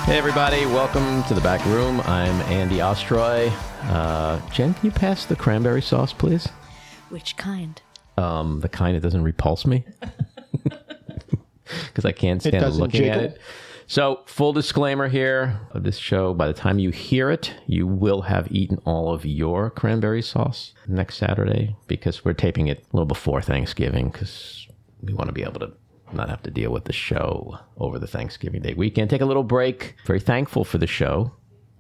Hey everybody, welcome to the back room. I'm Andy Ostroy. Jen, can you pass the cranberry sauce, please? Which kind? The kind that doesn't repulse me. Because I can't stand looking at it. So, full disclaimer here of this show, by the time you hear it, you will have eaten all of your cranberry sauce next Saturday, because we're taping it a little before Thanksgiving, because we want to be able to not have to deal with the show over the Thanksgiving Day weekend. Take a little break. Very thankful for the show,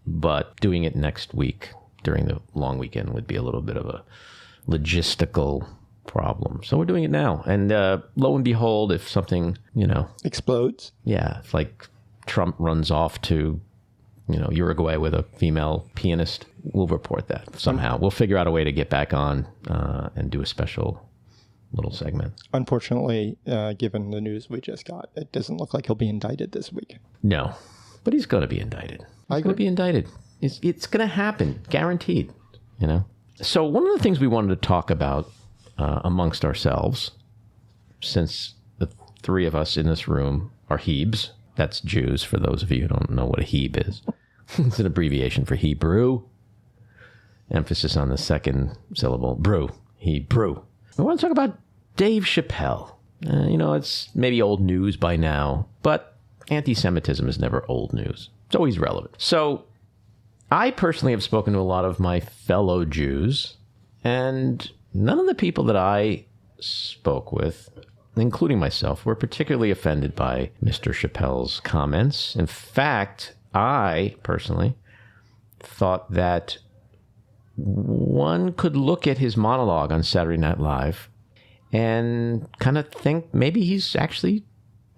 but doing it next week during the long weekend would be a little bit of a logistical problem. So we're doing it now. And lo and behold, if something, explodes. Yeah, it's like Trump runs off to, Uruguay with a female pianist, we'll report that somehow. We'll figure out a way to get back on and do a special little segment. Unfortunately, given the news we just got, it doesn't look like he'll be indicted this week. No, but he's going to be indicted. He's going to be indicted. It's going to happen, guaranteed, So one of the things we wanted to talk about amongst ourselves, since the three of us in this room are Hebes, that's Jews, for those of you who don't know what a Heb is. It's an abbreviation for Hebrew. Emphasis on the second syllable, brew, Hebrew. I want to talk about Dave Chappelle. It's maybe old news by now, but anti-Semitism is never old news. It's always relevant. So I personally have spoken to a lot of my fellow Jews, and none of the people that I spoke with, including myself, were particularly offended by Mr. Chappelle's comments. In fact, I personally thought that one could look at his monologue on Saturday Night Live and kind of think maybe he's actually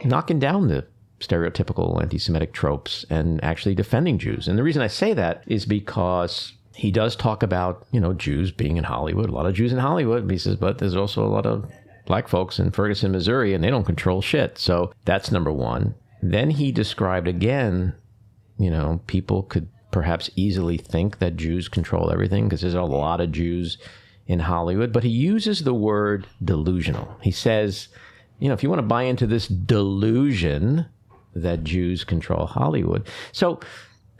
knocking down the stereotypical anti-Semitic tropes and actually defending Jews. And the reason I say that is because he does talk about, Jews being in Hollywood, a lot of Jews in Hollywood. He says, but there's also a lot of black folks in Ferguson, Missouri, and they don't control shit. So that's number one. Then he described again, people could perhaps easily think that Jews control everything because there's a lot of Jews in Hollywood. But he uses the word delusional. He says, if you want to buy into this delusion that Jews control Hollywood. So,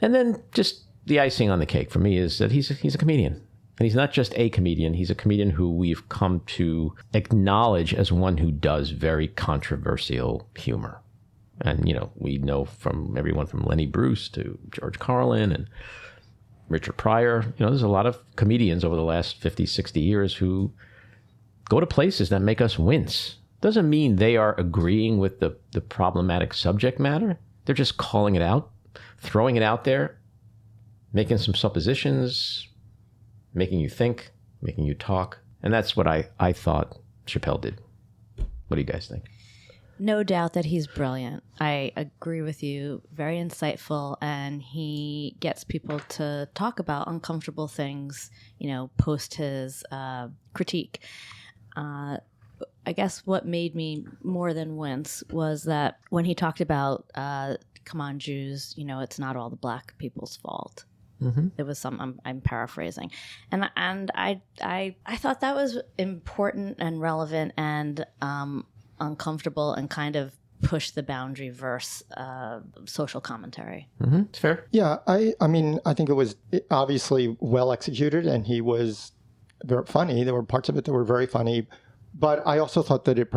and then just the icing on the cake for me is that he's a comedian. And he's not just a comedian. He's a comedian who we've come to acknowledge as one who does very controversial humor. And, we know from everyone from Lenny Bruce to George Carlin and Richard Pryor, there's a lot of comedians over the last 50, 60 years who go to places that make us wince. Doesn't mean they are agreeing with the problematic subject matter. They're just calling it out, throwing it out there, making some suppositions, making you think, making you talk. And that's what I thought Chappelle did. What do you guys think? No doubt that he's brilliant. I agree with you. Very insightful. And he gets people to talk about uncomfortable things, post his critique. I guess what made me more than wince was that when he talked about, come on, Jews, it's not all the black people's fault. Mm-hmm. It was some. I'm paraphrasing, and I thought that was important and relevant and uncomfortable and kind of push the boundary versus social commentary. Mm-hmm. It's fair. Yeah, I mean, I think it was obviously well executed, and he was very funny. There were parts of it that were very funny, but I also thought that it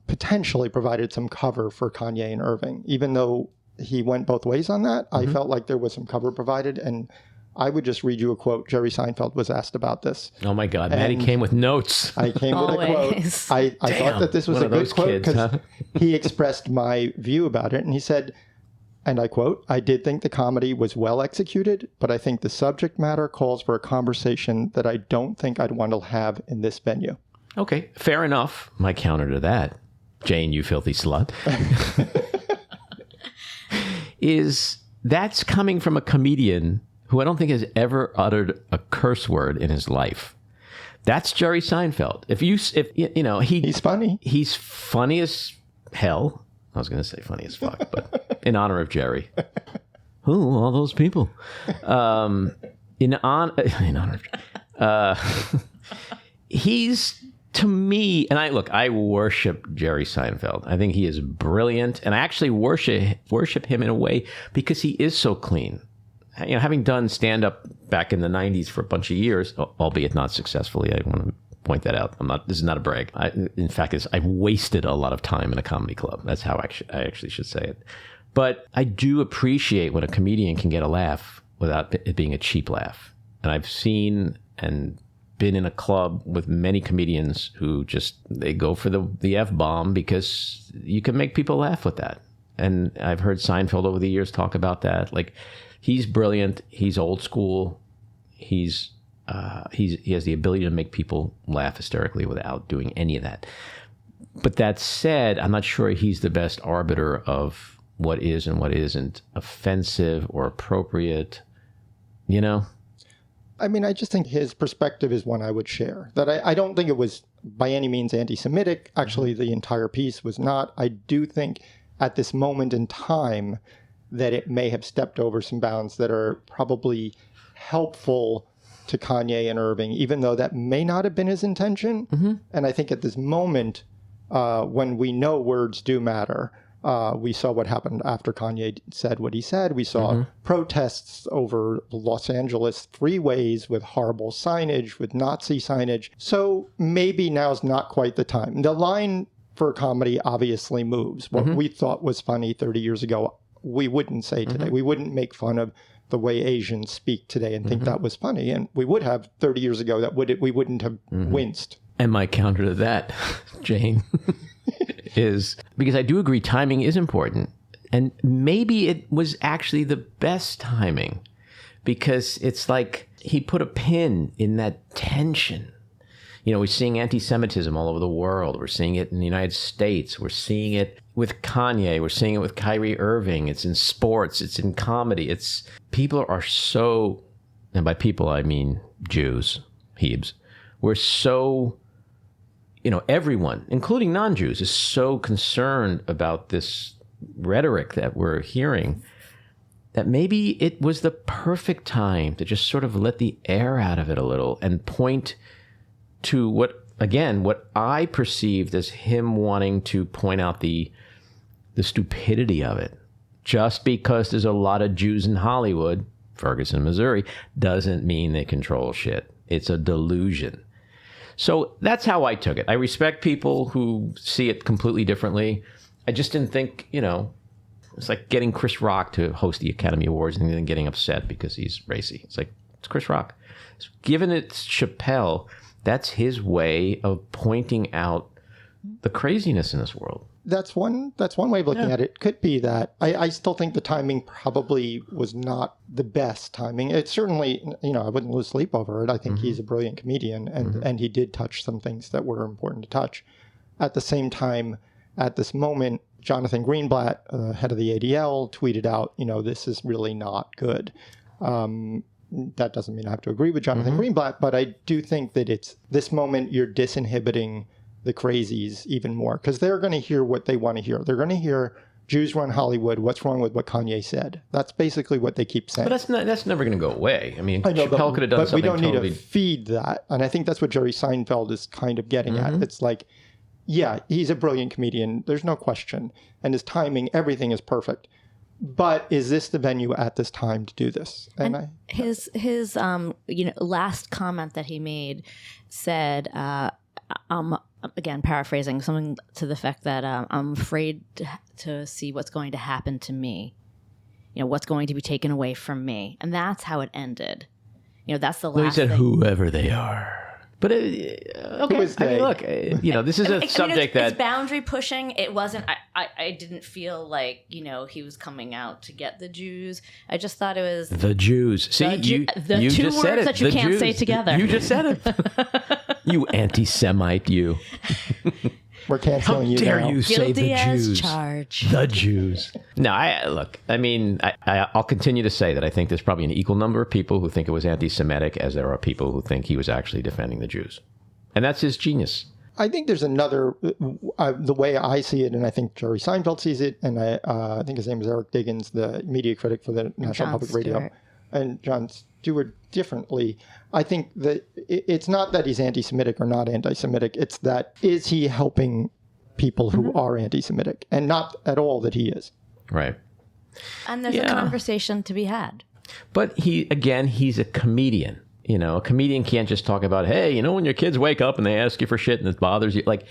potentially provided some cover for Kanye and Irving, even though he went both ways on that. Mm-hmm. I felt like there was some cover provided, and I would just read you a quote. Jerry Seinfeld was asked about this. Oh my God, Matty came with notes. I came with a quote. I thought that this was a good quote because he expressed my view about it, and he said, and I quote, "I did think the comedy was well executed, but I think the subject matter calls for a conversation that I don't think I'd want to have in this venue." Okay, fair enough. My counter to that, Jane, you filthy slut, is that's coming from a comedian who I don't think has ever uttered a curse word in his life. That's Jerry Seinfeld. He's funny. He's funny as hell. I was going to say funny as fuck, but in honor of Jerry. Who, all those people? In honor of he's to me, and I worship Jerry Seinfeld. I think he is brilliant, and I actually worship him in a way because he is so clean. You know, having done stand-up back in the 90s for a bunch of years, albeit not successfully, I want to point that out. This is not a brag. In fact, I've wasted a lot of time in a comedy club. That's how I actually should say it. But I do appreciate when a comedian can get a laugh without it being a cheap laugh. And I've seen and been in a club with many comedians who they go for the F-bomb because you can make people laugh with that. And I've heard Seinfeld over the years talk about that. Like, he's brilliant. He's old school. He has the ability to make people laugh hysterically without doing any of that. But that said, I'm not sure he's the best arbiter of what is and what isn't offensive or appropriate, you know? I mean, I just think his perspective is one I would share. That I don't think it was by any means anti-Semitic. Actually, the entire piece was not. I do think at this moment in time that it may have stepped over some bounds that are probably helpful to Kanye and Irving, even though that may not have been his intention. Mm-hmm. And I think at this moment, when we know words do matter, we saw what happened after Kanye said what he said. We saw protests over Los Angeles freeways with horrible signage, with Nazi signage. So maybe now's not quite the time. The line for comedy obviously moves. What we thought was funny 30 years ago, we wouldn't say today. We wouldn't make fun of the way Asians speak today and think that was funny. And we would have 30 years ago we wouldn't have winced. And my counter to that, Jane, is because I do agree timing is important. And maybe it was actually the best timing because it's like he put a pin in that tension. You know, we're seeing anti-Semitism all over the world. We're seeing it in the United States. We're seeing it with Kanye. We're seeing it with Kyrie Irving. It's in sports. It's in comedy. People are so, and by people I mean Jews, Hebes. We're so, everyone, including non-Jews, is so concerned about this rhetoric that we're hearing that maybe it was the perfect time to just sort of let the air out of it a little and point to what I perceived as him wanting to point out the stupidity of it. Just because there's a lot of Jews in Hollywood, Ferguson, Missouri, doesn't mean they control shit. It's a delusion. So that's how I took it. I respect people who see it completely differently. I just didn't think, it's like getting Chris Rock to host the Academy Awards and then getting upset because he's racy. It's like, it's Chris Rock. Given it's Chappelle, that's his way of pointing out the craziness in this world. That's one way of looking at it. Could be that. I still think the timing probably was not the best timing. It certainly, I wouldn't lose sleep over it. I think he's a brilliant comedian, and he did touch some things that were important to touch. At the same time, at this moment, Jonathan Greenblatt, head of the ADL, tweeted out, this is really not good. That doesn't mean I have to agree with Jonathan Greenblatt, but I do think that it's this moment you're disinhibiting the crazies even more because they're going to hear what they want to hear. They're going to hear Jews run Hollywood. What's wrong with what Kanye said? That's basically what they keep saying. But that's never going to go away. I mean, Chappelle could have done something totally... But we don't need to feed that. And I think that's what Jerry Seinfeld is kind of getting at. It's like, yeah, he's a brilliant comedian. There's no question. And his timing, everything is perfect. But is this the venue at this time to do this? And his last comment that he made said, again, paraphrasing, something to the effect that I'm afraid to see what's going to happen to me, what's going to be taken away from me. And that's how it ended. That's the last thing. He said, whoever they are. But, okay, I mean, look, this is a subject that... It's boundary pushing. It wasn't... I didn't feel like, he was coming out to get the Jews. I just thought it was... The Jews. See, you two just words said it. that you can't Jews. Say together. You just said it. You anti-Semite, you. We're canceling you now. How dare you say the Jews? Charged. The Jews. No, I'll continue to say that I think there's probably an equal number of people who think it was anti-Semitic as there are people who think he was actually defending the Jews. And that's his genius. I think there's another, the way I see it, and I think Jerry Seinfeld sees it, and I think his name is Eric Diggins, the media critic for the National Public Radio. and Jon Stewart differently. I think that it's not that he's anti-Semitic or not anti-Semitic. It's that, is he helping people who are anti-Semitic? And not at all that he is. Right. And there's a conversation to be had. But he's a comedian. You know, a comedian can't just talk about, hey, you know, when your kids wake up and they ask you for shit and it bothers you. Like,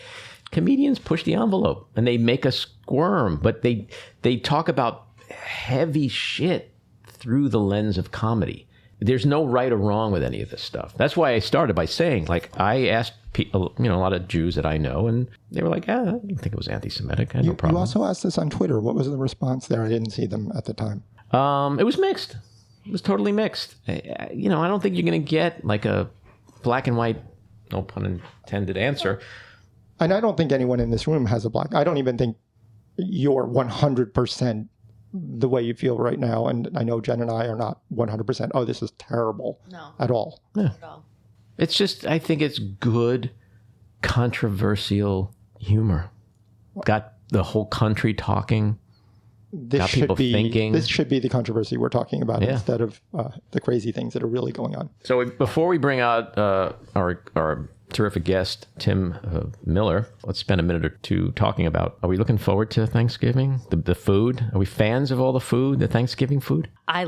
comedians push the envelope and they make us squirm, but they talk about heavy shit through the lens of comedy. There's no right or wrong with any of this stuff. That's why I started by saying, like, I asked people, you know, a lot of Jews that I know, and they were like, I didn't think it was anti-Semitic. I had no problem. You also asked this on Twitter. What was the response there? I didn't see them at the time. It was mixed. It was totally mixed. You know, I don't think you're going to get like a black and white, no pun intended, answer. And I don't think anyone in this room has a black. I don't even think you're 100% the way you feel right now. And I know Jen and I are not 100%. Oh, this is terrible. No. At all. Yeah. At all. It's just, I think it's good, controversial humor. Got the whole country talking. Got people thinking. This should be the controversy we're talking about instead of the crazy things that are really going on. So before we bring out our terrific guest, Tim Miller, let's spend a minute or two talking about, are we looking forward to Thanksgiving? The food? Are we fans of all the food, the Thanksgiving food? I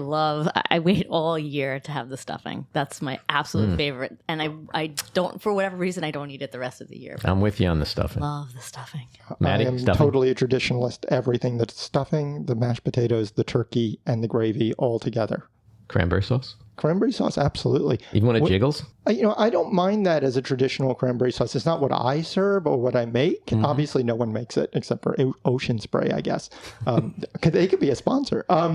wait all year to have the stuffing. That's my absolute favorite. And I don't, for whatever reason, I don't eat it the rest of the year. I'm with you on the stuffing. Love the stuffing. Matty, I am stuffing? Totally a traditionalist. Everything that's stuffing, the mashed potatoes, the turkey, and the gravy all together. Cranberry sauce? Cranberry sauce, absolutely. Even when it jiggles? I don't mind that as a traditional cranberry sauce. It's not what I serve or what I make. Obviously, no one makes it except for Ocean Spray, I guess. They could be a sponsor. But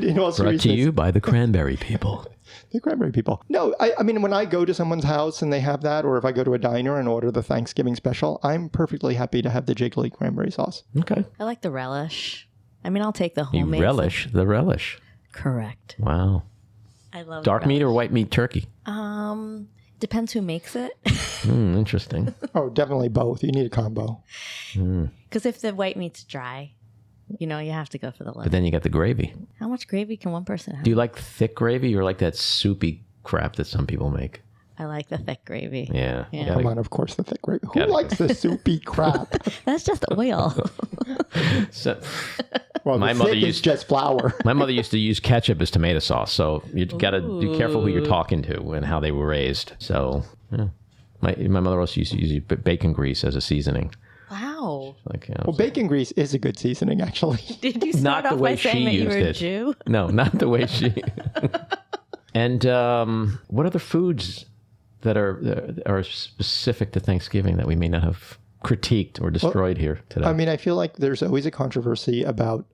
in all seriousness, brought to you by the cranberry people. The cranberry people. No, I mean, when I go to someone's house and they have that, or if I go to a diner and order the Thanksgiving special, I'm perfectly happy to have the jiggly cranberry sauce. Okay. I like the relish. I mean, I'll take the homemade. You relish the relish. Correct. Wow. I love dark meat or white meat turkey? Depends who makes it. Interesting. Oh, definitely both. You need a combo. Because if the white meat's dry, you know, you have to go for the lemon. But then you got the gravy. How much gravy can one person have? Do you like thick gravy or like that soupy crap that some people make? I like the thick gravy. Yeah. Come on, of course, the thick gravy. Who likes the soupy crap? That's just oil. Well, my mother used just flour. My mother used to use ketchup as tomato sauce, so you got to be careful who you're talking to and how they were raised. So, yeah. My mother also used to use bacon grease as a seasoning. Wow. Like, you know, well, bacon grease is a good seasoning, actually. Did you start off by saying that you were a Jew? No, not the way she. And what other foods that are specific to Thanksgiving that we may not have critiqued or destroyed here today? I mean, I feel like there's always a controversy about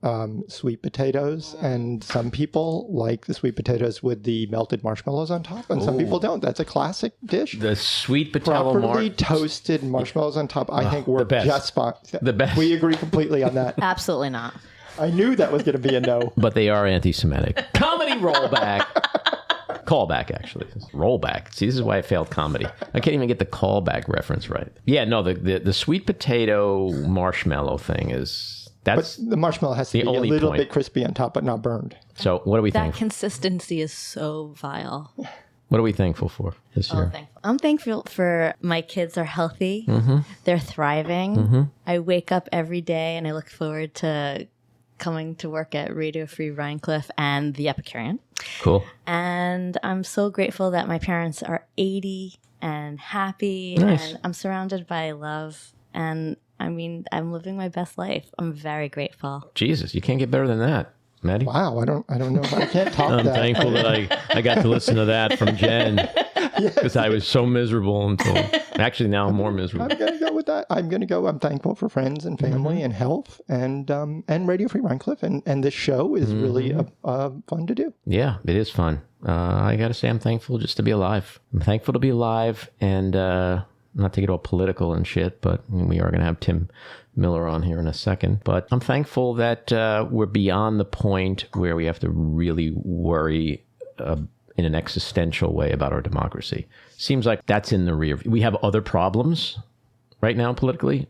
sweet potatoes, and some people like the sweet potatoes with the melted marshmallows on top, and some people don't. That's a classic dish. The sweet potato properly toasted marshmallows on top, I think work just fine. The best. We agree completely on that. Absolutely not. I knew that was going to be a no. But they are anti-Semitic. Comedy rollback. Callback, actually. Rollback. See, this is why I failed comedy. I can't even get the callback reference right. Yeah, no, the sweet potato marshmallow thing is... But the marshmallow has to be a little bit crispy on top, but not burned. So what are we thankful? That consistency is so vile. What are we thankful for this year? I'm thankful for my kids are healthy. They're thriving. I wake up every day and I look forward to coming to work at Radio Free Rhiniecliff and the Epicurean. Cool. And I'm so grateful that my parents are 80 and happy. Nice. And I'm surrounded by love. And I mean, I'm living my best life. I'm very grateful. Jesus, you can't get better than that, Matty. Wow, I don't know. I can't top I'm that. I'm thankful that I got to listen to that from Jen. Because I was so miserable until... Actually, now I'm more miserable. I'm going to go with that. I'm thankful for friends and family and health and Radio Free Rhiniecliff. And this show is really fun to do. Yeah, it is fun. I got to say I'm thankful just to be alive. I'm thankful to be alive and not to get all political and shit, but we are going to have Tim Miller on here in a second. But I'm thankful that we're beyond the point where we have to really worry in an existential way about our democracy. Seems like that's in the rear. We have other problems right now politically,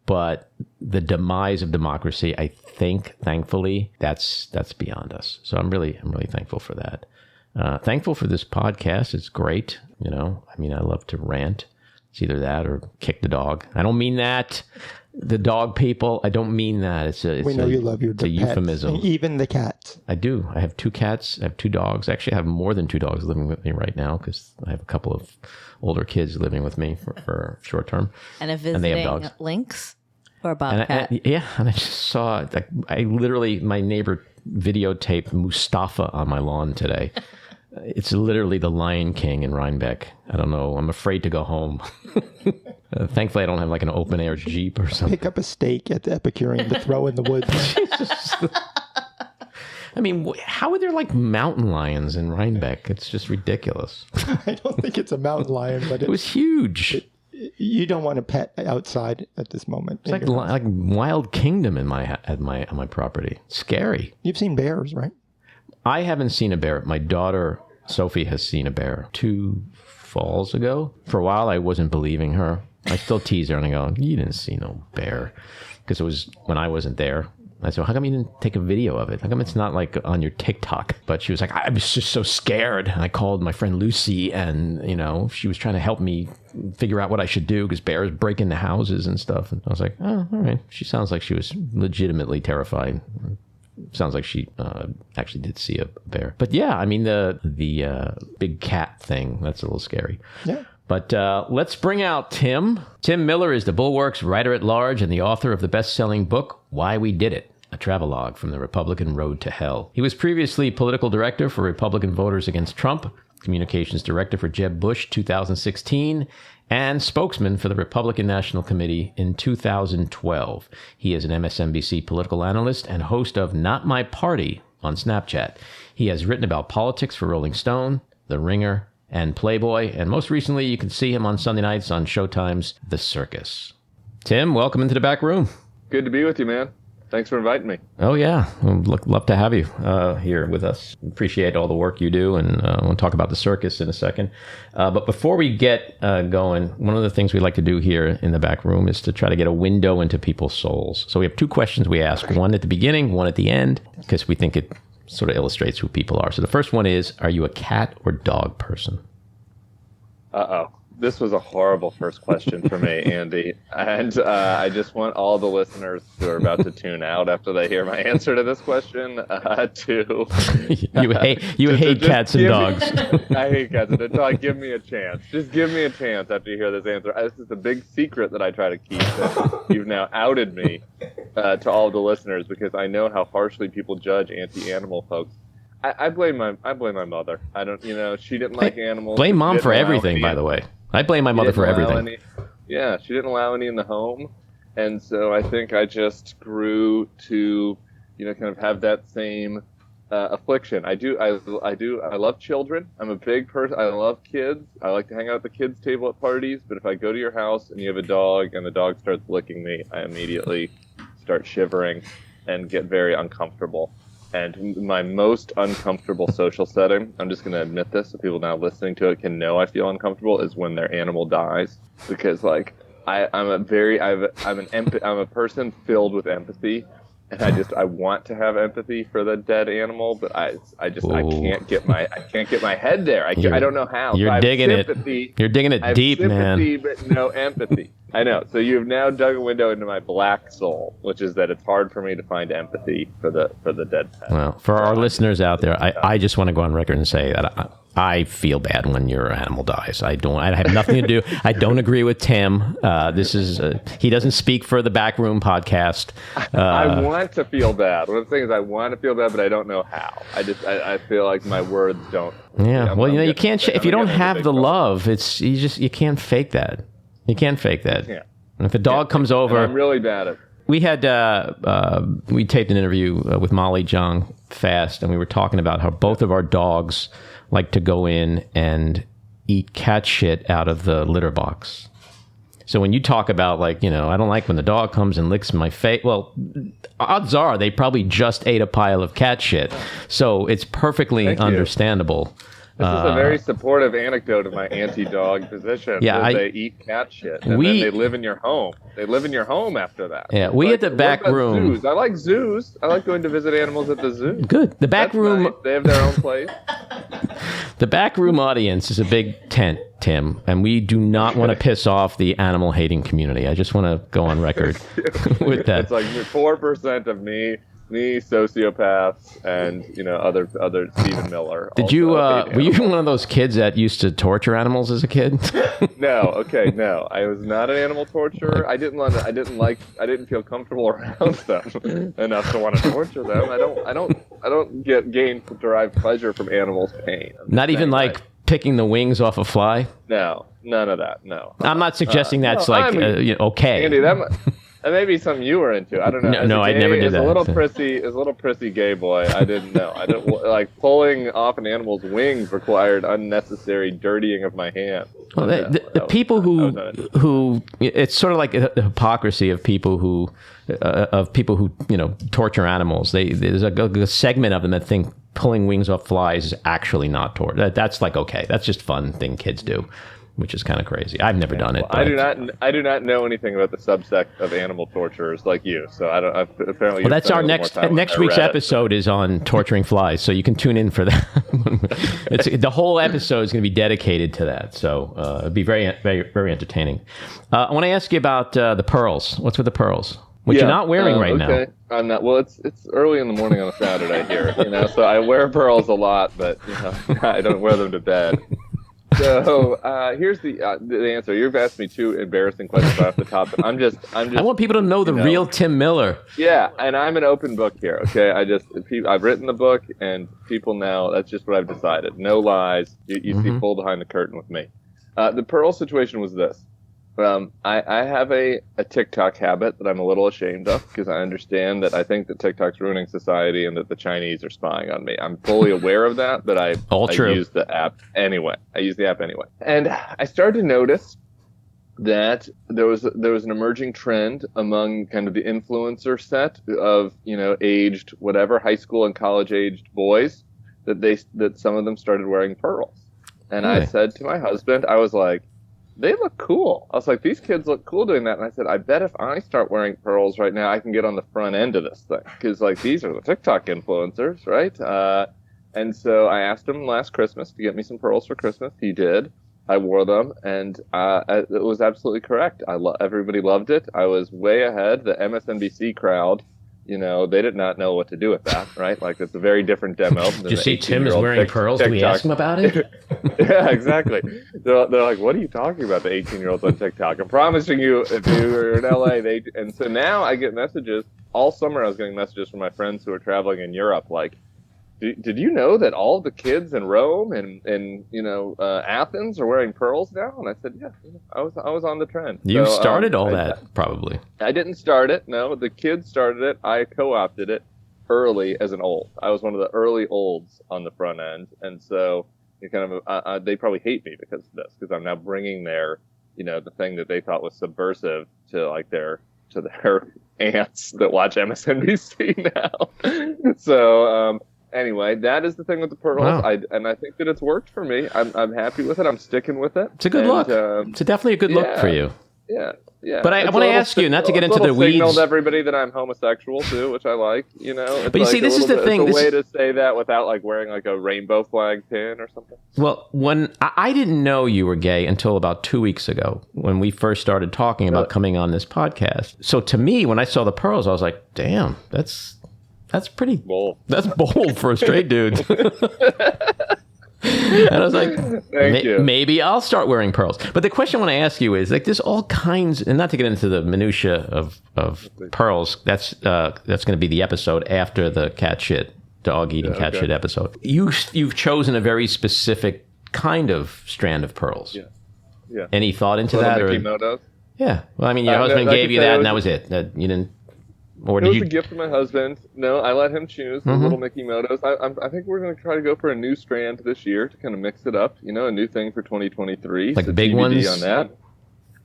But the demise of democracy, I think, thankfully, that's beyond us. So I'm really thankful for that. Thankful for this podcast. It's great. I love to rant. It's either that or kick the dog. I don't mean that. The dog people, I don't mean that. We know you love your pets. It's a euphemism. Even the cats. I do. I have 2 cats. I have 2 dogs. Actually, I have more than 2 dogs living with me right now because I have a couple of older kids living with me for short term. And a visiting lynx or a bobcat. And I just saw, my neighbor videotaped Mustafa on my lawn today. It's literally the Lion King in Rhinebeck. I don't know. I'm afraid to go home. Thankfully, I don't have an open air Jeep or something. Pick up a steak at the Epicurean to throw in the woods. I mean, how are there mountain lions in Rhinebeck? It's just ridiculous. I don't think it's a mountain lion, but it was huge. You don't want a pet outside at this moment. It's like Wild Kingdom on my property. Scary. You've seen bears, right? I haven't seen a bear. My daughter Sophie has seen a bear 2 falls ago. For a while, I wasn't believing her. I still tease her and I go, "You didn't see no bear," because it was when I wasn't there. I said, "How come you didn't take a video of it? How come it's not on your TikTok?" But she was like, "I was just so scared." And I called my friend Lucy, and she was trying to help me figure out what I should do because bears break into houses and stuff. And I was like, "Oh, all right." She sounds like she was legitimately terrified. Sounds like she actually did see a bear. But yeah, I mean, the big cat thing, that's a little scary. Yeah. But let's bring out Tim. Tim Miller is the Bulwark's writer-at-large and the author of the best-selling book, Why We Did It, a travelogue from the Republican road to hell. He was previously political director for Republican Voters Against Trump, communications director for Jeb Bush 2016, and spokesman for the Republican National Committee in 2012. He is an MSNBC political analyst and host of Not My Party on Snapchat. He has written about politics for Rolling Stone, The Ringer, and Playboy, and most recently you can see him on Sunday nights on Showtime's The Circus. Tim, welcome into the back room. Good to be with you, man. Thanks for inviting me. Oh, yeah. Love to have you here with us. Appreciate all the work you do, and we'll talk about the circus in a second. But before we get going, one of the things we like to do here in the back room is to try to get a window into people's souls. So we have 2 questions we ask, one at the beginning, one at the end, because we think it sort of illustrates who people are. So the first one is, are you a cat or dog person? Uh-oh. This was a horrible first question for me, Andy. And I just want all the listeners who are about to tune out after they hear my answer to this question You hate cats and dogs. I hate cats and dogs. Give me a chance. Just give me a chance after you hear this answer. This is a big secret that I try to keep. That you've now outed me to all the listeners because I know how harshly people judge anti-animal folks. I blame my mother. I don't, she didn't like animals. Blame mom for everything, by the way. I blame my mother for everything. She didn't allow any in the home. And so I think I just grew to, kind of have that same affliction. I love children. I'm a big person. I love kids. I like to hang out at the kids' table at parties. But if I go to your house and you have a dog and the dog starts licking me, I immediately start shivering and get very uncomfortable. And my most uncomfortable social setting, I'm just going to admit this so people now listening to it can know I feel uncomfortable, is when their animal dies. Because I'm a person filled with empathy, and I want to have empathy for the dead animal, but I can't get my head there. I don't know how. You're digging it. You're digging it deep, man. Sympathy, but no empathy. I know. So you've now dug a window into my black soul, which is that it's hard for me to find empathy for the dead pet. Well, for our listeners out there, I just want to go on record and say that I feel bad when your animal dies. I have nothing to do. I don't agree with Tim. This is he doesn't speak for the Backroom podcast. I want to feel bad. What I'm saying is I want to feel bad, but I don't know how. I feel like my words don't. Yeah. Well, you can't if you don't have the love. You can't fake that. You can't fake that. Yeah. And if a dog comes over, and I'm really bad at it. We had we taped an interview with Molly Jong Fast, and we were talking about how both of our dogs like to go in and eat cat shit out of the litter box. So when you talk about I don't like when the dog comes and licks my face, well, odds are they probably just ate a pile of cat shit. So it's perfectly understandable This is a very supportive anecdote of my anti-dog position. Yeah, they eat cat shit, and then they live in your home. They live in your home after that. Yeah, we at the back room. Zoos? I like zoos. I like going to visit animals at the zoo. Good. The back room. Nice. They have their own place. The back room audience is a big tent, Tim, and we do not want to piss off the animal-hating community. I just want to go on record with that. It's like 4% of me, sociopaths, and other Stephen Miller. Did you were you one of those kids that used to torture animals as a kid? No, I was not an animal torturer. I didn't feel comfortable around them enough to want to torture them. I don't gain derived pleasure from animals' pain. Not even like picking the wings off a fly? No, none of that. No. I'm not suggesting that's okay. Andy, that may be something you were into. I don't know. No, I'd never do that. As a little prissy gay boy, I didn't know. I didn't like pulling off an animal's wings required unnecessary dirtying of my hands. Well, the people who it's sort of like the hypocrisy of people who torture animals. There's a segment of them that think pulling wings off flies is actually not torture. That's like okay. That's just fun thing kids do. Which is kind of crazy. I've never done it. Well, I do not know anything about the subsect of animal torturers like you. So I don't. Apparently, well, that's our next week's episode is on torturing flies. So you can tune in for that. The whole episode is going to be dedicated to that. So it'd be very, very, very entertaining. I want to ask you about the pearls. What's with the pearls? Which you're not wearing right now. I'm not. Well, it's early in the morning on a Saturday here. So I wear pearls a lot, but I don't wear them to bed. So here's the answer. You've asked me two embarrassing questions off the top. But I'm just. I want people to know the real Tim Miller. Yeah, and I'm an open book here. Okay, I've written the book, and people now. That's just what I've decided. No lies. You see full behind the curtain with me. The pearl situation was this. I have a TikTok habit that I'm a little ashamed of because I understand that I think that TikTok's ruining society and that the Chinese are spying on me. I'm fully aware of that, but I use the app anyway. And I started to notice that there was an emerging trend among kind of the influencer set of, aged whatever, high school and college aged boys that some of them started wearing pearls. And I said to my husband, I was like, they look cool. I was like, these kids look cool doing that. And I said, I bet if I start wearing pearls right now, I can get on the front end of this thing. Because, these are the TikTok influencers, right? And so I asked him last Christmas to get me some pearls for Christmas. He did. I wore them, and it was absolutely correct. Everybody loved it. I was way ahead. The MSNBC crowd, they did not know what to do with that, right? It's a very different demo. Did you see Tim is wearing pearls? Did we ask him about it? Yeah, exactly. They're like, what are you talking about, the 18-year-olds on TikTok? I'm promising you, if you're in LA, and so now I get messages. All summer I was getting messages from my friends who are traveling in Europe, like, did you know that all the kids in Rome and Athens are wearing pearls now? And I said, yeah, I was on the trend. You started all that, probably. I didn't start it. No, the kids started it. I co-opted it early as an old. I was one of the early olds on the front end, and so they probably hate me because of this, because I'm now bringing their the thing that they thought was subversive to their aunts that watch MSNBC now. So. Anyway, that is the thing with the pearls. Wow. I think that it's worked for me. I'm happy with it. I'm sticking with it. It's a good look. It's definitely a good look for you. Yeah. But I want to ask you, not to get into the weeds. Signaled everybody that I'm homosexual too, which I like. It's but you see, this is the thing. It's a way to say that without wearing a rainbow flag pin or something. Well, when I didn't know you were gay until about 2 weeks ago, when we first started talking about coming on this podcast. So to me, when I saw the pearls, I was like, damn, that's pretty bold. That's bold for a straight dude. And I was like, maybe I'll start wearing pearls. But the question I want to ask you is, there's all kinds, and not to get into the minutia of pearls, that's going to be the episode after the dog eating cat shit episode. You've chosen a very specific kind of strand of pearls. Yeah. Any thought into that? Mickey Motos? Yeah. Well, I mean, your husband gave you that, and that was it. You didn't. Or it was a gift from my husband. No, I let him choose the little Mickey Motos. I think we're going to try to go for a new strand this year to kind of mix it up. A new thing for 2023. Like so big TBD ones? On that.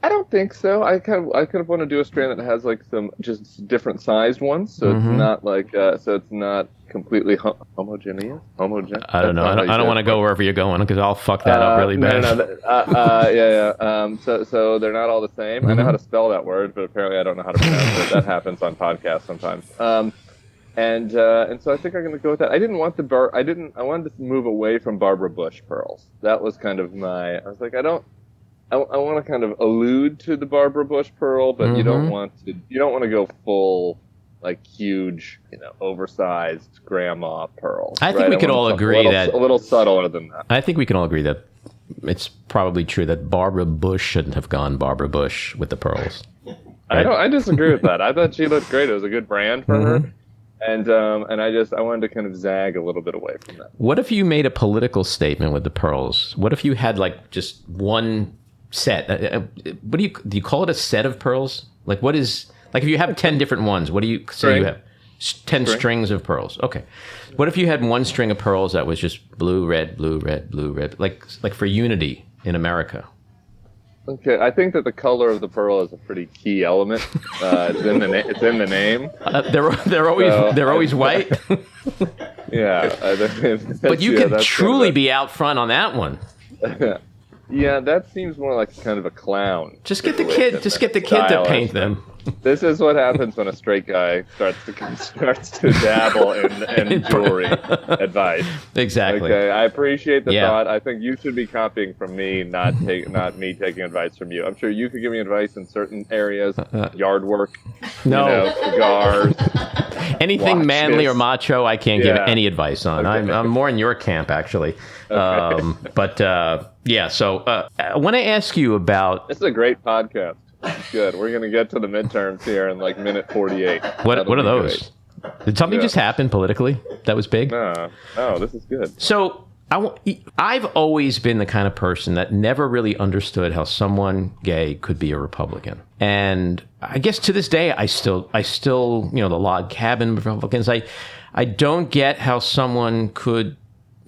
I don't think so. I kind of want to do a strand that has like some just different sized ones, so it's not like so it's not completely homogeneous. I don't know. I don't want to go wherever you're going because I'll fuck that up really bad. Yeah. So they're not all the same. I know how to spell that word, but apparently I don't know how to pronounce it. That happens on podcasts sometimes. And so I think I'm going to go with that. I didn't want I wanted to move away from Barbara Bush pearls. That was kind of I was like, I want to kind of allude to the Barbara Bush pearl, but you don't want to go full, like, huge, oversized grandma pearl. I think we could all agree that a little subtler than that. I think we can all agree that it's probably true that Barbara Bush shouldn't have gone Barbara Bush with the pearls. Right? I disagree with that. I thought she looked great. It was a good brand for her. And I wanted to kind of zag a little bit away from that. What if you made a political statement with the pearls? What if you had like just one set? What do you call it a set of pearls? Like what is like if you have 10 different ones? What do you say you have? 10 strings of pearls. Okay. What if you had one string of pearls that was just blue, red, blue, red, blue, red, like for unity in America? Okay, I think that the color of the pearl is a pretty key element. It's in the name. They're always white. Yeah, but you can truly be out front on that one. Yeah, that seems more like kind of a clown. Just get the kid to paint them. This is what happens when a straight guy starts to dabble in jewelry advice. Exactly. Okay, I appreciate the thought. I think you should be copying from me, not me taking advice from you. I'm sure you could give me advice in certain areas, yard work, cigars, anything watches. Manly or macho. I can't give any advice on. Okay. I'm more in your camp actually. Okay. So I want to ask you about. This is a great podcast. Good. We're going to get to the midterms here in like minute 48. What are those? Great. Did something just happen politically that was big? No, this is good. So I've always been the kind of person that never really understood how someone gay could be a Republican. And I guess to this day, I still, the log cabin Republicans, I don't get how someone could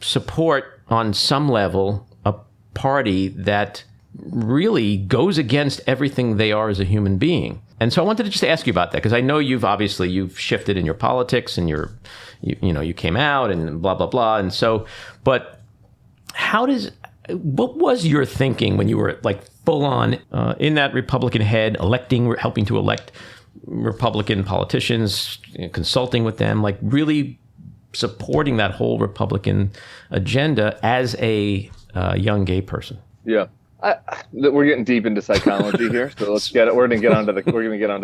support on some level a party that really goes against everything they are as a human being. And so I wanted to just ask you about that because I know you've shifted in your politics and you came out and blah, blah, blah. And so, but what was your thinking when you were like full on in that Republican head, helping to elect Republican politicians, consulting with them, like really supporting that whole Republican agenda as a young gay person? Yeah. We're getting deep into psychology here, so let's get it. We're going to get onto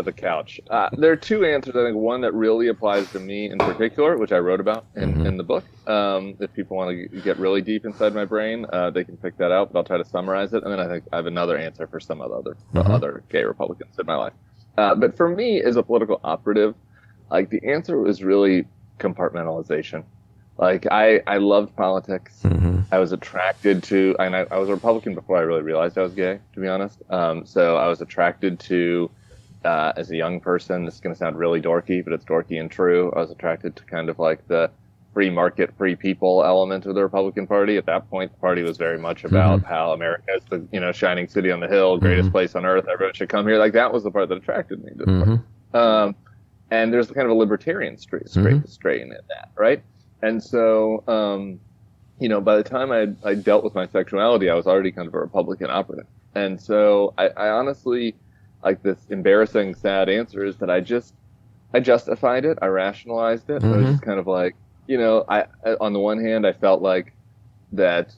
the couch. There are two answers. I think one that really applies to me in particular, which I wrote about in the book. If people want to get really deep inside my brain, they can pick that out. But I'll try to summarize it, and then I think I have another answer for some other gay Republicans in my life. But for me, as a political operative, like the answer was really compartmentalization. Like I loved politics. I was attracted to, and I was a Republican before I really realized I was gay, to be honest. So I was attracted to, as a young person, this is going to sound really dorky, but it's dorky and true. I was attracted to kind of like the free market, free people element of the Republican Party. At that point, the party was very much about how America is the, shining city on the hill, greatest place on earth. Everyone should come here. Like that was the part that attracted me to the party. And there's kind of a libertarian strain in that, right? And so, by the time I dealt with my sexuality, I was already kind of a Republican operative. And so I honestly, like this embarrassing, sad answer is that I justified it. I rationalized it. I was just kind of like, on the one hand, I felt like that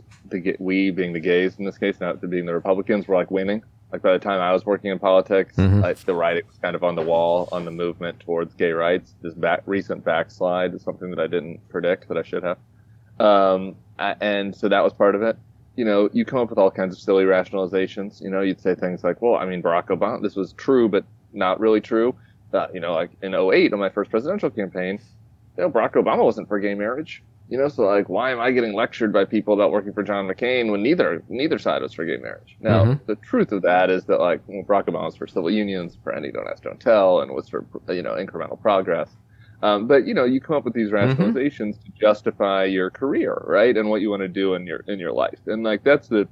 we being the gays in this case, not being the Republicans, were like winning. Like by the time I was working in politics, the writing was kind of on the wall on the movement towards gay rights. This recent backslide is something that I didn't predict that I should have. And so that was part of it. You come up with all kinds of silly rationalizations. You'd say things like, well, I mean, Barack Obama, this was true, but not really true. Like in 2008 on my first presidential campaign, Barack Obama wasn't for gay marriage. So like, why am I getting lectured by people about working for John McCain when neither side was for gay marriage? Now, the truth of that is that like, Barack Obama was for civil unions, for any don't ask, don't tell, and was for, incremental progress. But you come up with these rationalizations to justify your career, right? And what you want to do in your life. And like, that's the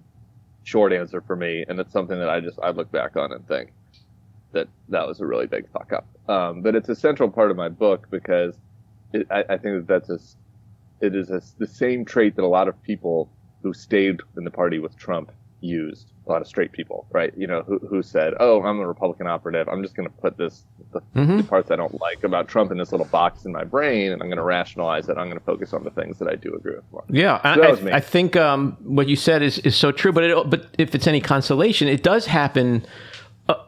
short answer for me, and it's something that I look back on and think that was a really big fuck up. But it's a central part of my book because I think it is the same trait that a lot of people who stayed in the party with Trump used. A lot of straight people, right? Who said, "Oh, I'm a Republican operative. I'm just going to put the parts I don't like about Trump in this little box in my brain, and I'm going to rationalize it. I'm going to focus on the things that I do agree with more." Yeah, so I think what you said is so true. But if it's any consolation, it does happen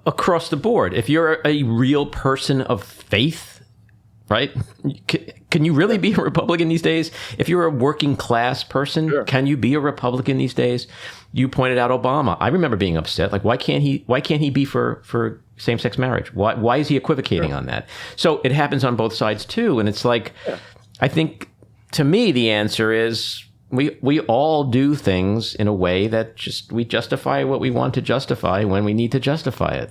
across the board. If you're a real person of faith, right? Can you really be a Republican these days? If you're a working class person, sure. Can you be a Republican these days? You pointed out Obama. I remember being upset. Like, why can't he be for same-sex marriage? Why is he equivocating on that? So it happens on both sides too. And it's like, I think to me, the answer is we all do things in a way that we justify what we want to justify when we need to justify it,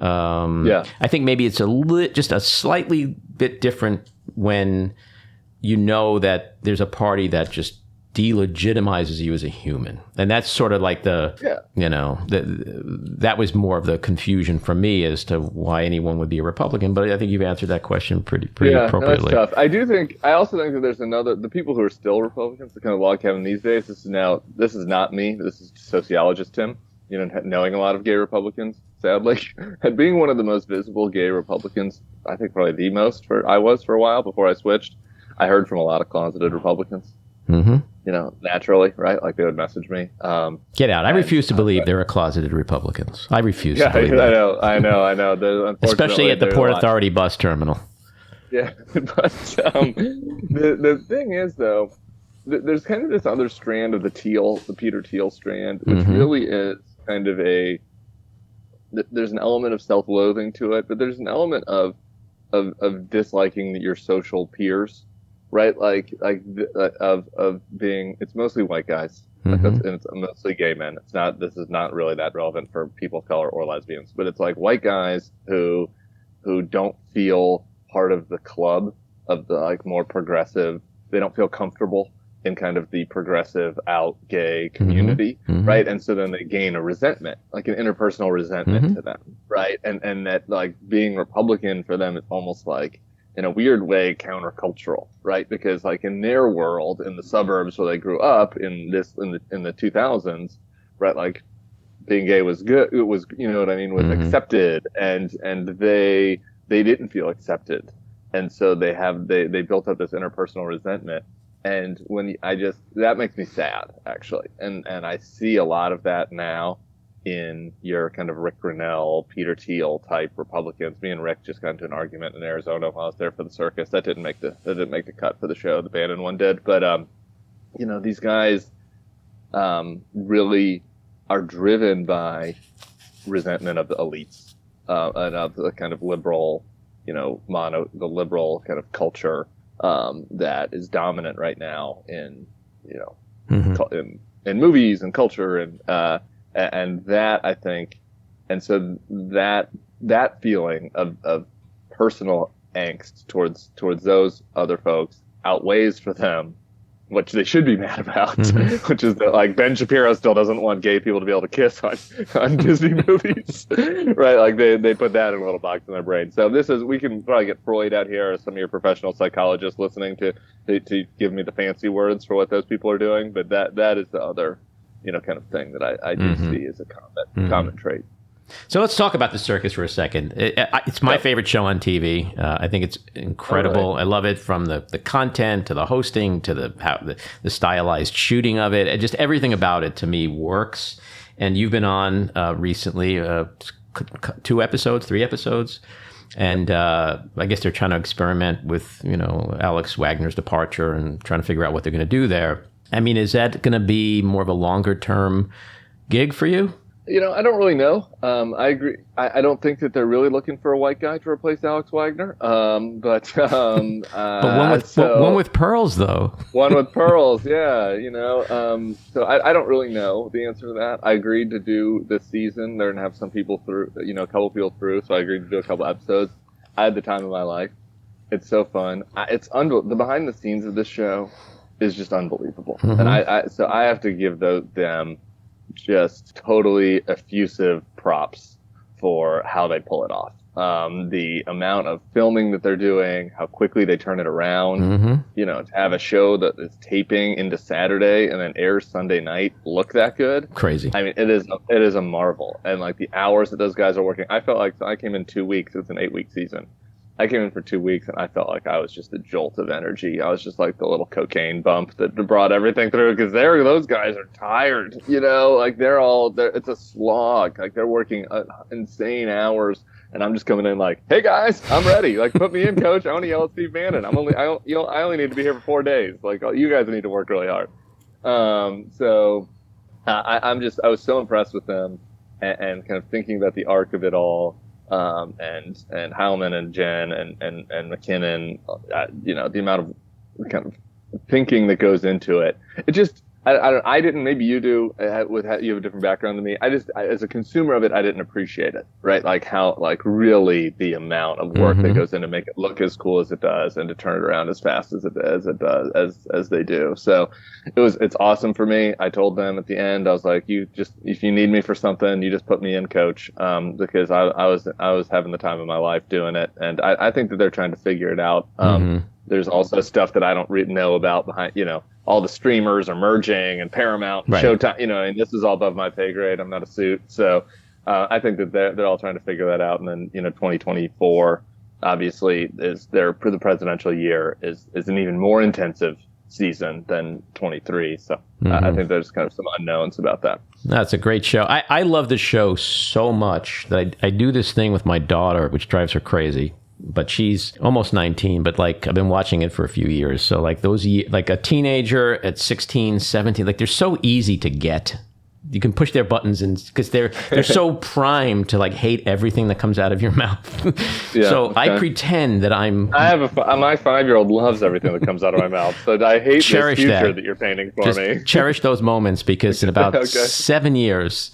I think maybe it's just a slightly bit different when you know that there's a party that just delegitimizes you as a human, and that's sort of like that was more of the confusion for me as to why anyone would be a Republican. But I think you've answered that question pretty appropriately. No, that's tough. I also think that there's the people who are still Republicans, the kind of log cabin these days. This is not me. This is sociologist Tim. Knowing a lot of gay Republicans, sadly, and being one of the most visible gay Republicans, I think probably the most I was for a while before I switched. I heard from a lot of closeted Republicans. Mm-hmm. Naturally, right? Like they would message me. Get out. I refuse to believe there are closeted Republicans. I refuse to believe that. I know. Especially at the Port Authority bus terminal. Yeah, but the thing is, though, there's kind of this other strand of the Peter Thiel strand, which really is kind of there's an element of self-loathing to it, but there's an element of disliking your social peers. Right, of being, it's mostly white guys, and it's mostly gay men. This is not really that relevant for people of color or lesbians, but it's like white guys who don't feel part of the club of the more progressive. They don't feel comfortable in kind of the progressive out gay community, right? And so then they gain a resentment, like an interpersonal resentment to them, right? And that being Republican for them is almost like, in a weird way, countercultural, right? Because in their world, in the suburbs where they grew up in the 2000s, right? Being gay was good. It was, was accepted, and they didn't feel accepted, and so they built up this interpersonal resentment, and that makes me sad, actually, and I see a lot of that now in your kind of Rick Grinnell, Peter Thiel type Republicans. Me and Rick just got into an argument in Arizona while I was there for the circus. That didn't make the cut for the show. The Bannon one did. But these guys really are driven by resentment of the elites and of the kind of liberal, the liberal kind of culture that is dominant right now in in movies and culture and that, I think, and so that feeling of personal angst towards those other folks outweighs for them, which they should be mad about, which is that Ben Shapiro still doesn't want gay people to be able to kiss on Disney movies, right? They put that in a little box in their brain. So we can probably get Freud out here, or some of your professional psychologists listening to give me the fancy words for what those people are doing, but that is the other kind of thing that I do see as a common trait. So let's talk about the Circus for a second. It's my favorite show on TV. I think it's incredible. Right. I love it, from the content to the hosting to the stylized shooting of it. Just everything about it to me works. And you've been on recently, 3 episodes. And I guess they're trying to experiment with, Alex Wagner's departure and trying to figure out what they're going to do there. I mean, is that going to be more of a longer-term gig for you? I don't really know. I agree. I don't think that they're really looking for a white guy to replace Alex Wagner. But one with pearls, though. One with pearls, yeah. So I don't really know the answer to that. I agreed to do this season. They're going to have some people through, a couple people through. So I agreed to do a couple episodes. I had the time of my life. It's so fun. The behind the scenes of this show is just unbelievable. And so I have to give them just totally effusive props for how they pull it off. The amount of filming that they're doing, how quickly they turn it around, to have a show that is taping into Saturday and then airs Sunday night look that good. Crazy. I mean, it is a marvel. And like the hours that those guys are working, I felt like I came in 2 weeks. It's an 8-week season. I came in for 2 weeks and I felt like I was just a jolt of energy. I was just like the little cocaine bump that brought everything through, because those guys are tired, like it's a slog. Like they're working insane hours, and I'm just coming in like, hey guys, I'm ready. Like put me in, coach. I want to yell at Steve Bannon. I only need to be here for 4 days. Like you guys need to work really hard. I was so impressed with them and kind of thinking about the arc of it all. And Heilman and Jen and McKinnon, the amount of kind of thinking that goes into it. It just, I didn't, maybe you do, you have a different background than me. As a consumer of it, I didn't appreciate it, right? Like how, like really the amount of work that goes in to make it look as cool as it does and to turn it around as fast as it does, as they do. So it's awesome for me. I told them at the end, I was like, if you need me for something, you just put me in, coach. Because I was having the time of my life doing it. And I think that they're trying to figure it out. There's also stuff that I don't really know about behind, all the streamers are merging and Paramount and Showtime, and this is all above my pay grade. I'm not a suit. So I think that they're all trying to figure that out. And then, 2024 obviously is the presidential year is an even more intensive season than 23. So I think there's kind of some unknowns about that. That's a great show. I love the show so much that I do this thing with my daughter, which drives her crazy. But she's almost 19, but like I've been watching it for a few years. So like like a teenager at 16, 17, like they're so easy to get. You can push their buttons and because they're so primed to like hate everything that comes out of your mouth. So okay. I pretend that my 5-year-old loves everything that comes out of my mouth. So I hate this future that you're painting for me. Cherish those moments because in about 7 years,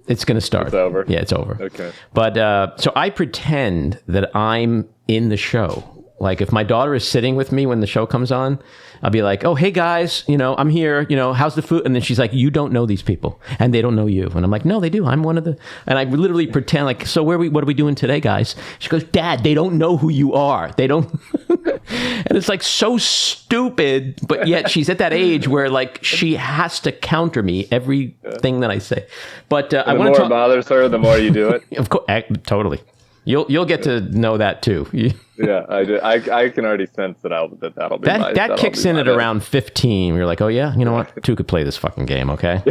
it's going to start. It's over. Yeah, it's over. Okay. But so I pretend that I'm in the show. Like if my daughter is sitting with me when the show comes on, I'll be like, "Oh, hey guys, I'm here. How's the food?" And then she's like, "You don't know these people, and they don't know you." And I'm like, "No, they do. I'm one of the." And I literally pretend like, "So what are we doing today, guys?" She goes, "Dad, they don't know who you are. They don't." And it's like so stupid, but yet she's at that age where like she has to counter me everything that I say. But I want to talk. The more it bothers her, the more you do it. Of course, totally. You'll get to know that too. Yeah, I do. I can already sense that'll be that kicks in at around 15. You're like, oh yeah, you know what? Two could play this fucking game, okay?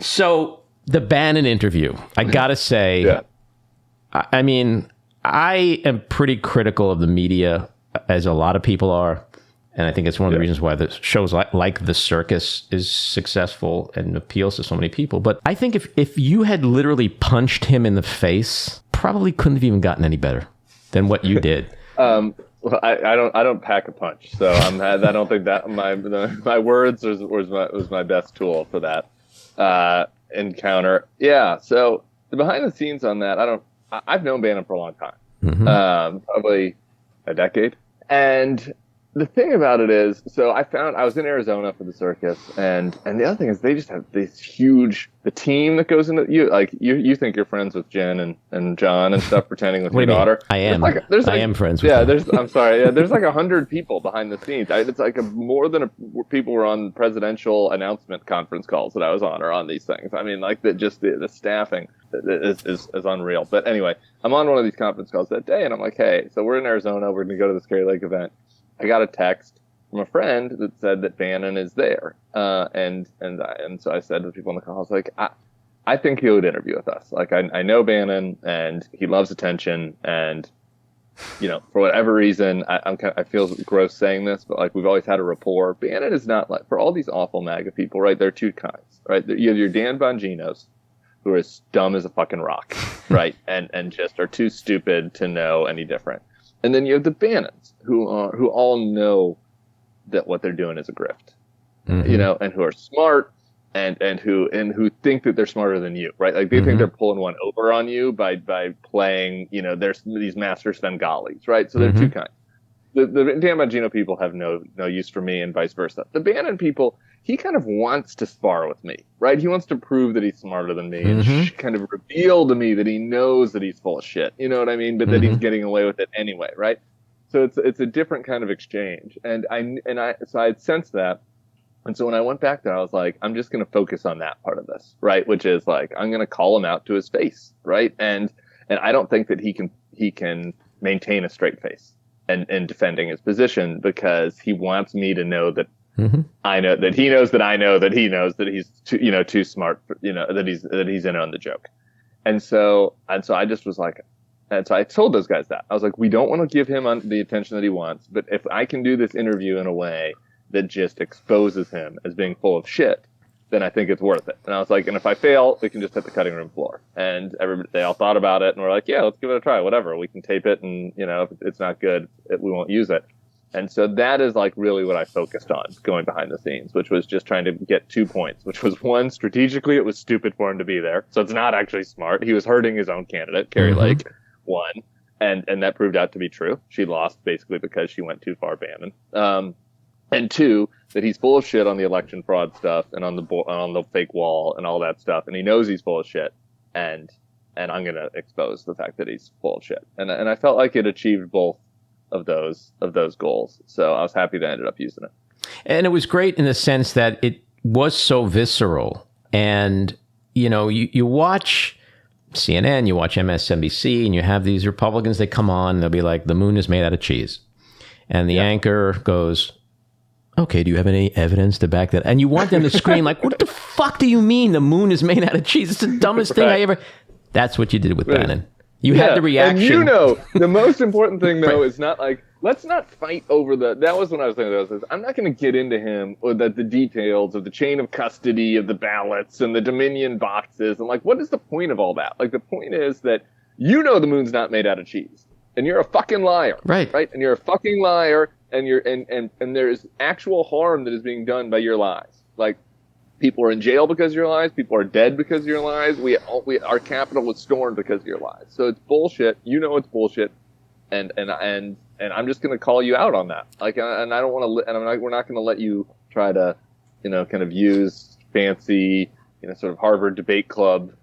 So the Bannon interview, I gotta say, I mean, I am pretty critical of the media, as a lot of people are. And I think it's one of the reasons why the shows like The Circus is successful and appeals to so many people. But I think if you had literally punched him in the face, probably couldn't have even gotten any better than what you did. Well, I don't pack a punch, so I don't think that my words was my best tool for that encounter. Yeah. So the behind the scenes on that, I've known Bannon for a long time, probably a decade, and the thing about it is, so I was in Arizona for the Circus, and the other thing is they just have this huge, the team that goes into you think you're friends with Jen and John and stuff, pretending with your daughter. I am. I am friends with them. I'm sorry. Yeah, there's like 100 people behind the scenes. It's like more than people were on presidential announcement conference calls that I was on or on these things. I mean, like the staffing is unreal. But anyway, I'm on one of these conference calls that day, and I'm like, hey, so we're in Arizona. We're going to go to the Scary Lake event. I got a text from a friend that said that Bannon is there. And so I said to people on the call, I was like, I think he would interview with us. Like, I know Bannon and he loves attention. And, for whatever reason, I feel gross saying this, but like we've always had a rapport. Bannon is not like, for all these awful MAGA people, right? There are two kinds, right? You have your Dan Bonginos, who are as dumb as a fucking rock, right? and just are too stupid to know any different. And then you have the Bannons, who all know that what they're doing is a grift, and who are smart and who think that they're smarter than you, right? Like they think they're pulling one over on you by playing, there's these master Svengalis, right? So there are two kinds. the Dan Bongino people have no use for me, and vice versa. The Bannon people, he kind of wants to spar with me, right? He wants to prove that he's smarter than me and kind of reveal to me that he knows that he's full of shit. You know what I mean? But that he's getting away with it anyway, right? So it's a different kind of exchange, and so I had sensed that. And so when I went back there, I was like, I'm just going to focus on that part of this, right? Which is like, I'm going to call him out to his face, right? And I don't think that he can maintain a straight face and defending his position, because he wants me to know that I know that he knows that I know that he knows that he's too smart, that he's in on the joke. And so I just was like, and so I told those guys that I was like, we don't want to give him the attention that he wants, but if I can do this interview in a way that just exposes him as being full of shit, then I think it's worth it. And I was like, and if I fail, we can just hit the cutting room floor. And they all thought about it and were like, yeah, let's give it a try. Whatever. We can tape it. And, if it's not good, we won't use it. And so that is like really what I focused on going behind the scenes, which was just trying to get 2 points, which was one, strategically, it was stupid for him to be there. So it's not actually smart. He was hurting his own candidate, Carrie Lake, one. And that proved out to be true. She lost basically because she went too far Bannon. And two, that he's full of shit on the election fraud stuff and on the fake wall and all that stuff, and he knows he's full of shit, and I'm gonna expose the fact that he's full of shit, and I felt like it achieved both of those goals, so I was happy that I ended up using it. And it was great in the sense that it was so visceral, and you watch CNN, you watch MSNBC, and you have these Republicans, they come on, they'll be like, the moon is made out of cheese, and the anchor goes, okay, do you have any evidence to back that? And you want them to scream like, what the fuck do you mean the moon is made out of cheese? It's the dumbest thing I ever... That's what you did with Bannon. You had the reaction. And the most important thing, though, is not like, let's not fight over that was when I was thinking, I'm not going to get into him or the details of the chain of custody of the ballots and the Dominion boxes. And like, what is the point of all that? Like, the point is that the moon's not made out of cheese. And you're a fucking liar. Right? And you're a fucking liar. And there is actual harm that is being done by your lies. Like, people are in jail because of your lies. People are dead because of your lies. Our capital was stormed because of your lies. So it's bullshit. It's bullshit. And I'm just going to call you out on that. Like, and I don't want to. And we're not going to let you try to, kind of use fancy, sort of Harvard debate club,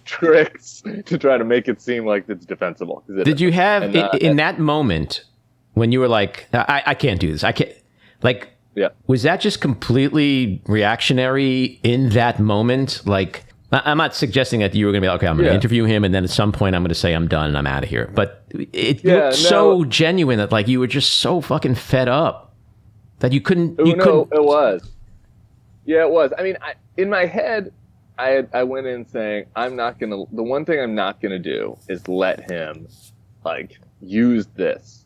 tricks to try to make it seem like it's defensible. Did you have in that moment? When you were like, I can't do this. I can't. Like, was that just completely reactionary in that moment? Like, I'm not suggesting that you were going to be like, okay, I'm going to interview him, and then at some point I'm going to say I'm done and I'm out of here. But it looked so genuine that like you were just so fucking fed up that you couldn't. It was. Yeah, it was. I mean, in my head, I went in saying, the one thing I'm not going to do is let him like use this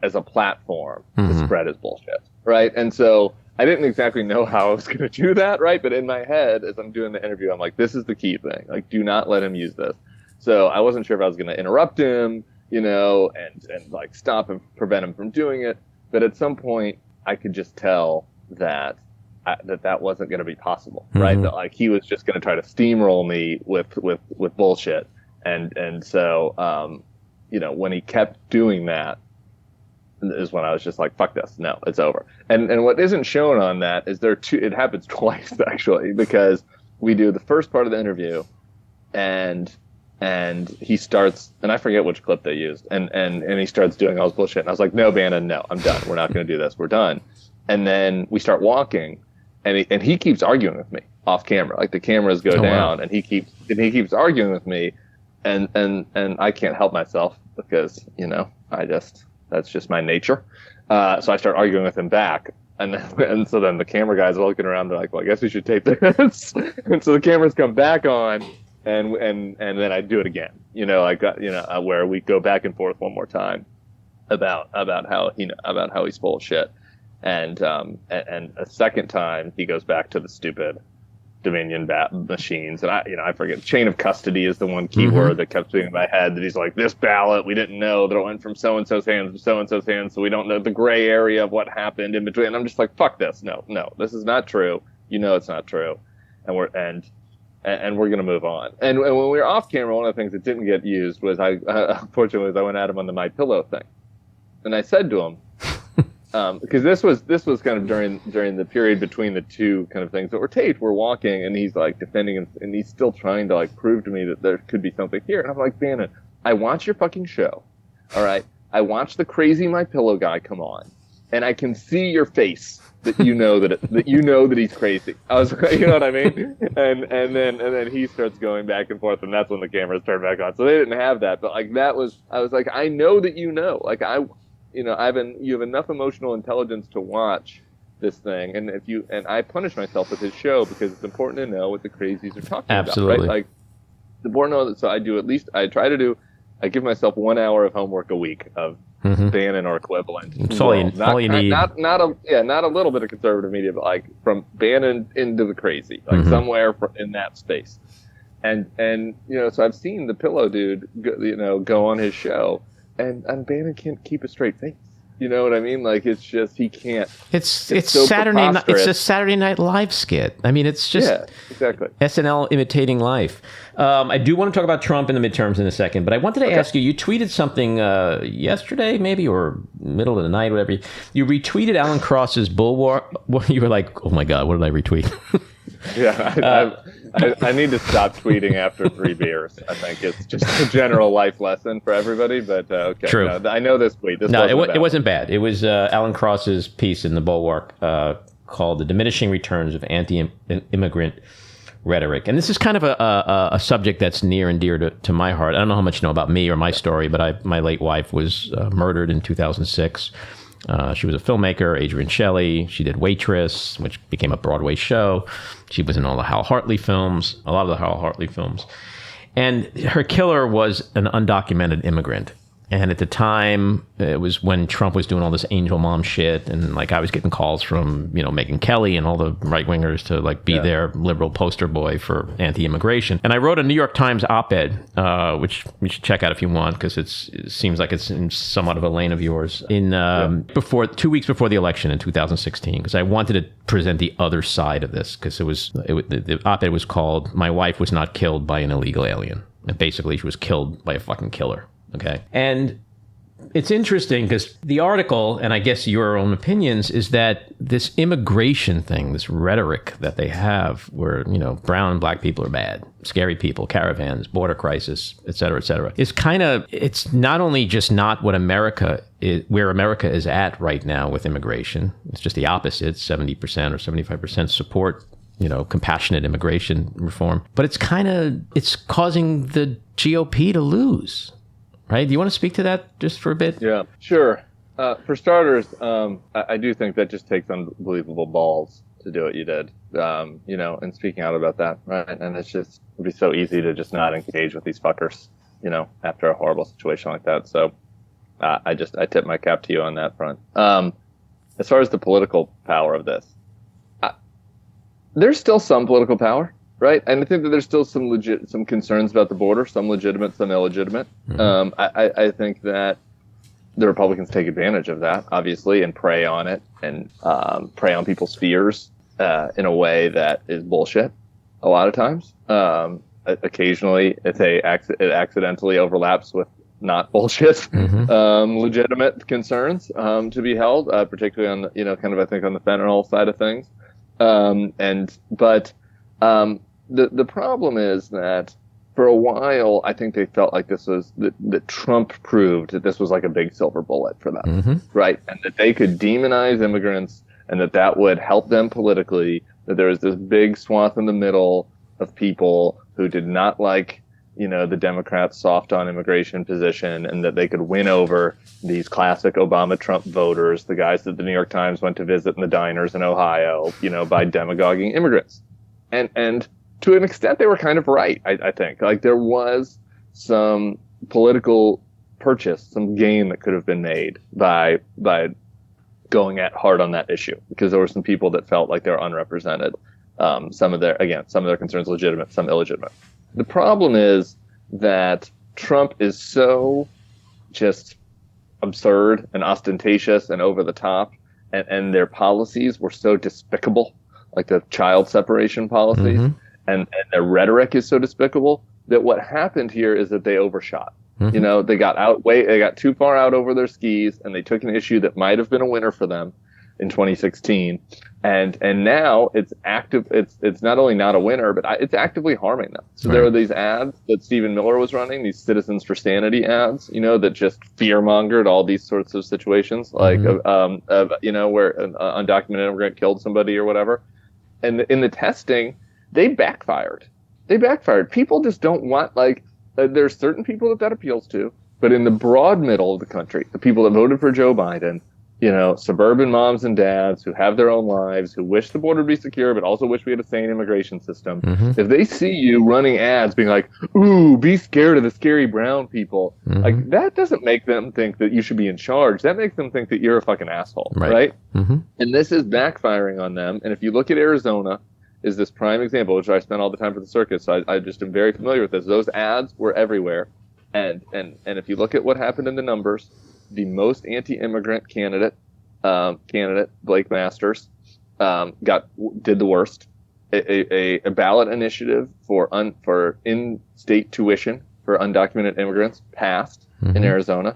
as a platform to spread his bullshit, right? And so I didn't exactly know how I was going to do that, right? But in my head, as I'm doing the interview, I'm like, this is the key thing. Like, do not let him use this. So I wasn't sure if I was going to interrupt him, and like stop him, prevent him from doing it. But at some point, I could just tell that that wasn't going to be possible, right? That like he was just going to try to steamroll me with bullshit. And so, when he kept doing that, is when I was just like, fuck this. No, it's over. And what isn't shown on that is it happens twice actually, because we do the first part of the interview and he starts, and I forget which clip they used, and he starts doing all this bullshit. And I was like, no, Bannon, no, I'm done. We're not going to do this. We're done. And then we start walking and he keeps arguing with me off camera. Like the cameras go down and he keeps arguing with me and I can't help myself because, that's just my nature. So I start arguing with him back. And so then the camera guys are looking around. They're like, well, I guess we should tape this. And so the cameras come back on and then I do it again, where we go back and forth one more time about how he's full of shit. And a second time he goes back to the stupid Dominion machines, and I forget. Chain of custody is the one key word that kept being in my head. That he's like, this ballot, we didn't know that it went from so and so's hands to so and so's hands, so we don't know the gray area of what happened in between. And I'm just like, fuck this, no, this is not true. It's not true, and we're gonna move on. And when we were off camera, one of the things that didn't get used was unfortunately I went at him on the My Pillow thing, And I said to him, because this was kind of during the period between the two kind of things that were taped. We're walking, and he's like defending, and he's still trying to like prove to me that there could be something here. And I'm like, Bannon, I watch your fucking show, all right? I watch the crazy My Pillow guy come on, and I can see your face that you know that he's crazy. I was like, you know what I mean? And then he starts going back and forth, and that's when the cameras turn back on. So they didn't have that, but like I was like, I know that you know, like you have enough emotional intelligence to watch this thing, and I punish myself with his show because it's important to know what the crazies are talking Absolutely. about, right? Like the more know that. So I give myself 1 hour of homework a week of Bannon or equivalent. It's all you need. Not a little bit of conservative media, but like from Bannon into the crazy, like somewhere in that space. And so I've seen the Pillow dude, go on his show. And Bannon can't keep a straight face. You know what I mean? Like it's just he can't. It's so Saturday night. It's a Saturday Night Live skit. I mean, it's just exactly SNL imitating life. I do want to talk about Trump in the midterms in a second, but I wanted to ask you. You tweeted something yesterday, maybe, or middle of the night, whatever. You retweeted Alan Cross's Bulwark. You were like, "Oh my God, what did I retweet?" Yeah, I need to stop tweeting after 3 beers. I think it's just a general life lesson for everybody. But okay, true. No, I know this tweet. It wasn't bad. It was Alan Cross's piece in the Bulwark called "The Diminishing Returns of Anti-Immigrant Rhetoric," and this is kind of a subject that's near and dear to my heart. I don't know how much you know about me or my story, but my late wife was murdered in 2006. She was a filmmaker, Adrienne Shelley. She did Waitress, which became a Broadway show. She was in all the Hal Hartley films, a lot of the Hal Hartley films. And her killer was an undocumented immigrant. And at the time, it was when Trump was doing all this angel mom shit. And like I was getting calls from, Megyn Kelly and all the right wingers to like be their liberal poster boy for anti-immigration. And I wrote a New York Times op-ed, which you should check out if you want, because it seems like it's in somewhat of a lane of yours, 2 weeks before the election in 2016, because I wanted to present the other side of this, because the op-ed was called "My Wife Was Not Killed by an Illegal Alien." And basically she was killed by a fucking killer. Okay. And it's interesting because the article, and I guess your own opinions, is that this immigration thing, this rhetoric that they have where, brown and black people are bad, scary people, caravans, border crisis, et cetera, is it's not only just not what America is, where America is at right now with immigration. It's just the opposite, 70% or 75% support, compassionate immigration reform. But it's causing the GOP to lose. Right? Do you want to speak to that just for a bit? Yeah, sure. For starters, I do think that just takes unbelievable balls to do what you did, and speaking out about that, right? And it'd be so easy to just not engage with these fuckers, after a horrible situation like that. So I tip my cap to you on that front. As far as the political power of this, there's still some political power. Right, and I think that there's still some concerns about the border, some legitimate, some illegitimate. Mm-hmm. I think that the Republicans take advantage of that, obviously, and prey on it, and prey on people's fears in a way that is bullshit. A lot of times, occasionally, it accidentally overlaps with not bullshit, legitimate concerns to be held, particularly on the, I think on the fentanyl side of things, The problem is that for a while, I think they felt like this was that Trump proved that this was like a big silver bullet for them, right? And that they could demonize immigrants and that would help them politically, that there was this big swath in the middle of people who did not like, the Democrats' soft on immigration position, and that they could win over these classic Obama-Trump voters, the guys that the New York Times went to visit in the diners in Ohio, by demagoguing immigrants. And to an extent, they were kind of right, I think. Like, there was some political purchase, some gain that could have been made by going at hard on that issue, because there were some people that felt like they were unrepresented. Some of their concerns legitimate, some illegitimate. The problem is that Trump is so just absurd and ostentatious and over the top, and their policies were so despicable, like the child separation policies. And their rhetoric is so despicable that what happened here is that they overshot. You know, they got too far out over their skis, and they took an issue that might have been a winner for them in 2016, and now it's active. It's not only not a winner, but it's actively harming them. So there are these ads that Stephen Miller was running, these Citizens for Sanity ads, you know, that just fear-mongered all these sorts of situations, like you know, where an undocumented immigrant killed somebody or whatever. And in the testing, they backfired. People just don't want, like, there's certain people that appeals to, but in the broad middle of the country, the people that voted for Joe Biden, you know, suburban moms and dads who have their own lives, who wish the border to be secure, but also wish we had a sane immigration system. If they see you running ads being like, ooh, be scared of the scary brown people, like, that doesn't make them think that you should be in charge. That makes them think that you're a fucking asshole, right? And this is backfiring on them. And if you look at Arizona, is this prime example, which I spent all the time for the circus, so I just am very familiar with this. Those ads were everywhere. And if you look at what happened in the numbers, the most anti-immigrant candidate, Blake Masters, did the worst. A ballot initiative for in-state tuition for undocumented immigrants passed in Arizona.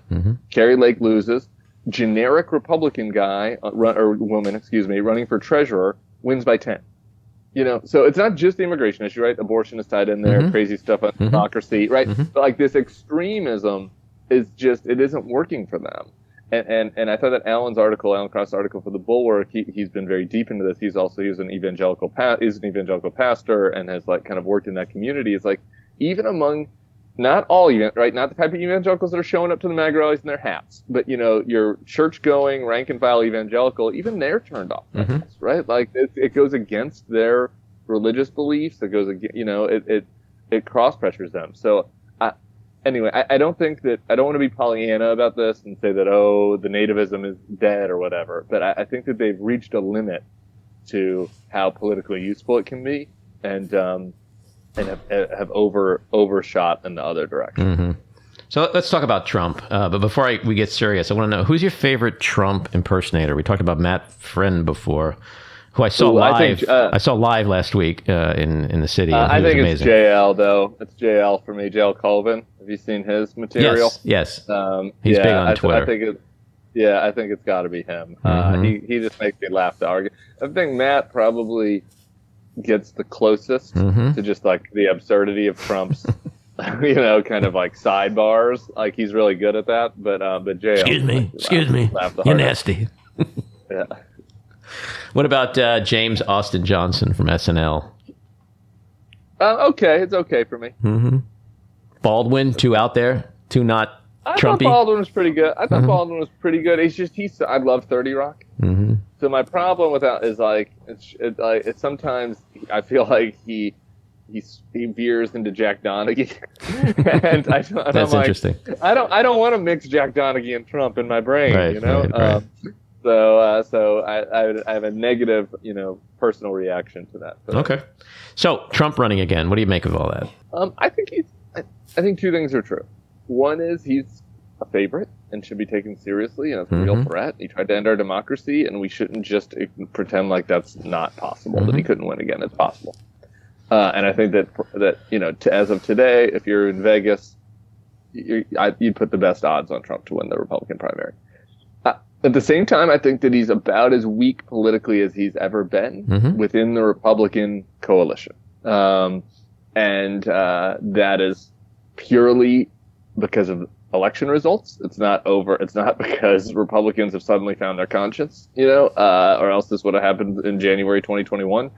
Kari Lake loses. Generic Republican guy or woman, running for treasurer wins by 10. You know, so it's not just the immigration issue, right? Abortion is tied in there, crazy stuff on democracy, right? But like this extremism is just, it isn't working for them. And I thought that Alan Cross' article for the Bulwark, he's been very deep into this. He's an evangelical pastor and has like kind of worked in that community. It's like, even among not all, right? Not the type of evangelicals that are showing up to the MAG rallies in their hats, but you know, your church-going, rank-and-file evangelical, even they're turned off by this, right? Like it goes against their religious beliefs. It goes, you know, it cross-pressures them. So anyway, I don't want to be Pollyanna about this and say that, oh, the nativism is dead or whatever, but I think that they've reached a limit to how politically useful it can be, and have overshot in the other direction. So let's talk about Trump. But before we get serious, I want to know, who's your favorite Trump impersonator? We talked about Matt Friend before, who I saw live. I saw live last week in the city. I think it's JL, though. It's JL for me. JL Colvin. Have you seen his material? Yes. He's big on Twitter. I think it's got to be him. He just makes me laugh to argue. I think Matt probably gets the closest to just like the absurdity of Trump's, you know, kind of like sidebars. Like he's really good at that. But JL. Excuse me. You're nasty. Yeah. What about James Austin Johnson from SNL? Okay, it's okay for me. Baldwin, too out there, too not Trumpy. I thought Baldwin was pretty good. I love 30 Rock. So my problem with that is like it's sometimes I feel like he veers into Jack Donaghy, and that's interesting. I don't want to mix Jack Donaghy and Trump in my brain, you know. Right. So I have a negative, you know, personal reaction to that. Okay. So Trump running again. What do you make of all that? I think two things are true. One is he's a favorite and should be taken seriously, and it's a real threat. He tried to end our democracy, and we shouldn't just pretend like that's not possible, that he couldn't win again. It's possible. And I think that you know, as of today, if you're in Vegas, you'd put the best odds on Trump to win the Republican primary. At the same time, I think that he's about as weak politically as he's ever been within the Republican coalition. And that is purely because of election results. It's not because Republicans have suddenly found their conscience, you know, or else this would have happened in January 2021.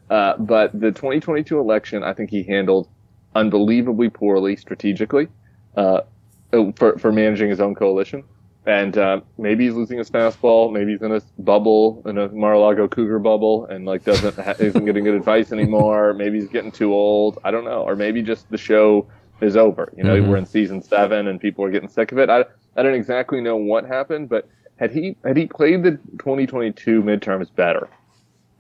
But the 2022 election, I think he handled unbelievably poorly strategically for managing his own coalition. And maybe he's losing his fastball. Maybe he's in a bubble, in a Mar-a-Lago Cougar bubble, and like isn't getting good advice anymore. Maybe he's getting too old. I don't know. Or maybe just the show is over. You know, we're in season 7 and people are getting sick of it. I don't exactly know what happened, but had he played the 2022 midterms better,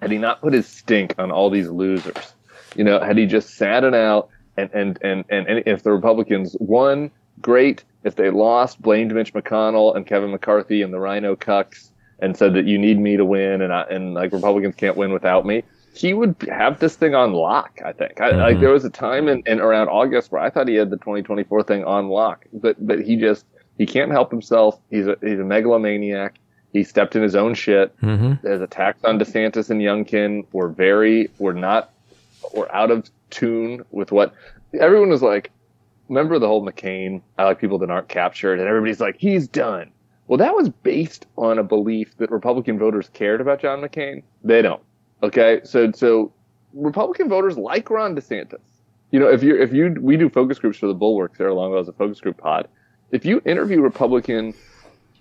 had he not put his stink on all these losers, you know, had he just sat it out and if the Republicans won, great. If they lost, blamed Mitch McConnell and Kevin McCarthy and the Rhino cucks and said that you need me to win and like Republicans can't win without me. he would have this thing on lock, I think. Like there was a time in around August where I thought he had the 2024 thing on lock, but he can't help himself. He's a megalomaniac. He stepped in his own shit. There's attacks on DeSantis and Youngkin. We're out of tune with what everyone was like. Remember the whole McCain, I like people that aren't captured, and everybody's like, he's done. Well, that was based on a belief that Republican voters cared about John McCain. They don't. Okay, so Republican voters like Ron DeSantis. You know, we do focus groups for the Bulwark, Sarah Longwell's a focus group pod. If you interview Republican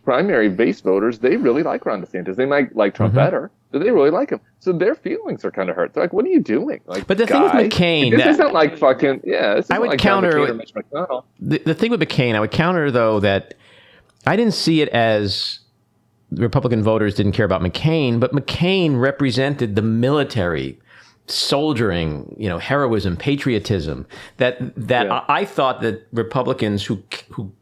primary base voters, they really like Ron DeSantis. They might like Trump better, but they really like him. So their feelings are kind of hurt. They're like, "What are you doing?" Like, but the thing with McCain, this isn't like fucking This I would like counter Mitch McConnell. The thing with McCain. I would counter though that I didn't see it as the Republican voters didn't care about McCain, but McCain represented the military, soldiering, heroism, patriotism. I thought that Republicans who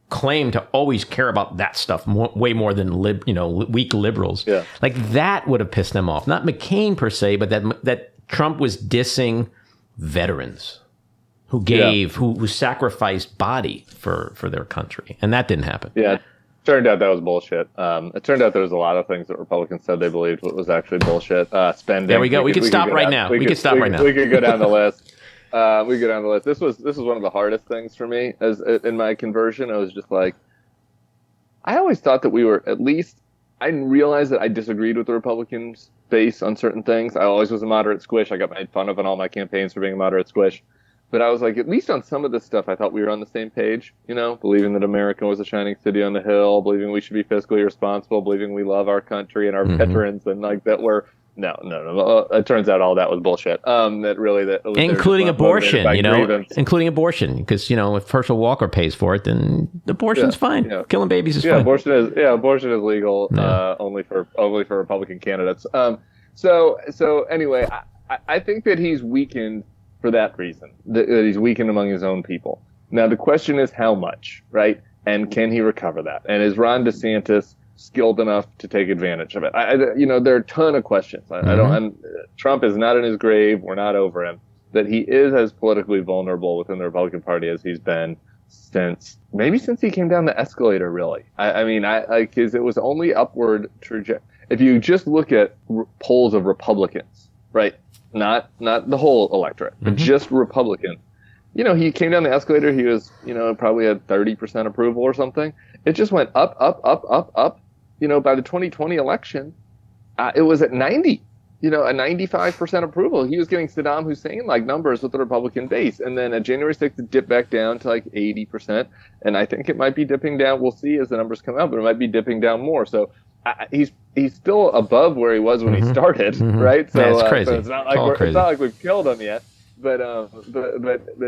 claim to always care about that stuff way more than weak liberals, like that would have pissed them off. Not McCain per se, but that Trump was dissing veterans who who sacrificed body for their country, and that didn't happen. Yeah. Turned out that was bullshit. It turned out there was a lot of things that Republicans said they believed was actually bullshit. Spending. There we go. We could stop right now. We could stop right now. We could go down the list. This was one of the hardest things for me as in my conversion. I was just like, I always thought that we were at least. I realized that I disagreed with the Republicans' base on certain things. I always was a moderate squish. I got made fun of in all my campaigns for being a moderate squish. But I was like, at least on some of this stuff, I thought we were on the same page, believing that America was a shining city on the hill, believing we should be fiscally responsible, believing we love our country and our veterans, and like that no. It turns out all that was bullshit. Including abortion, including abortion, because if Herschel Walker pays for it, then abortion's fine. Yeah. Killing babies is fine. Abortion is legal only for Republican candidates. So anyway, I think that he's weakened. For that reason, that he's weakened among his own people. Now, the question is how much, right? And can he recover that? And is Ron DeSantis skilled enough to take advantage of it? There are a ton of questions. Trump is not in his grave. We're not over him. That he is as politically vulnerable within the Republican Party as he's been since he came down the escalator, really. Because it was only upward trajectory. If you just look at polls of Republicans, right? Not the whole electorate, but just Republican. He came down the escalator. He was, probably had 30% approval or something. It just went up. By the 2020 election, it was at 90, a 95% approval. He was getting Saddam Hussein-like numbers with the Republican base. And then at January 6th, it dipped back down to like 80%. And I think it might be dipping down. We'll see as the numbers come out, but it might be dipping down more. So he's still above where he was when he started, right? So it's crazy. So it's not like we've killed him yet, but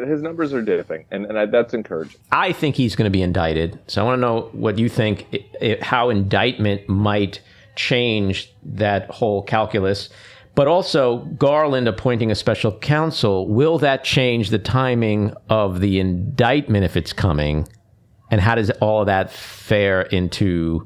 his numbers are dipping, and that's encouraging. I think he's going to be indicted. So I want to know what you think, how indictment might change that whole calculus. But also, Garland appointing a special counsel, will that change the timing of the indictment if it's coming? And how does all of that fare into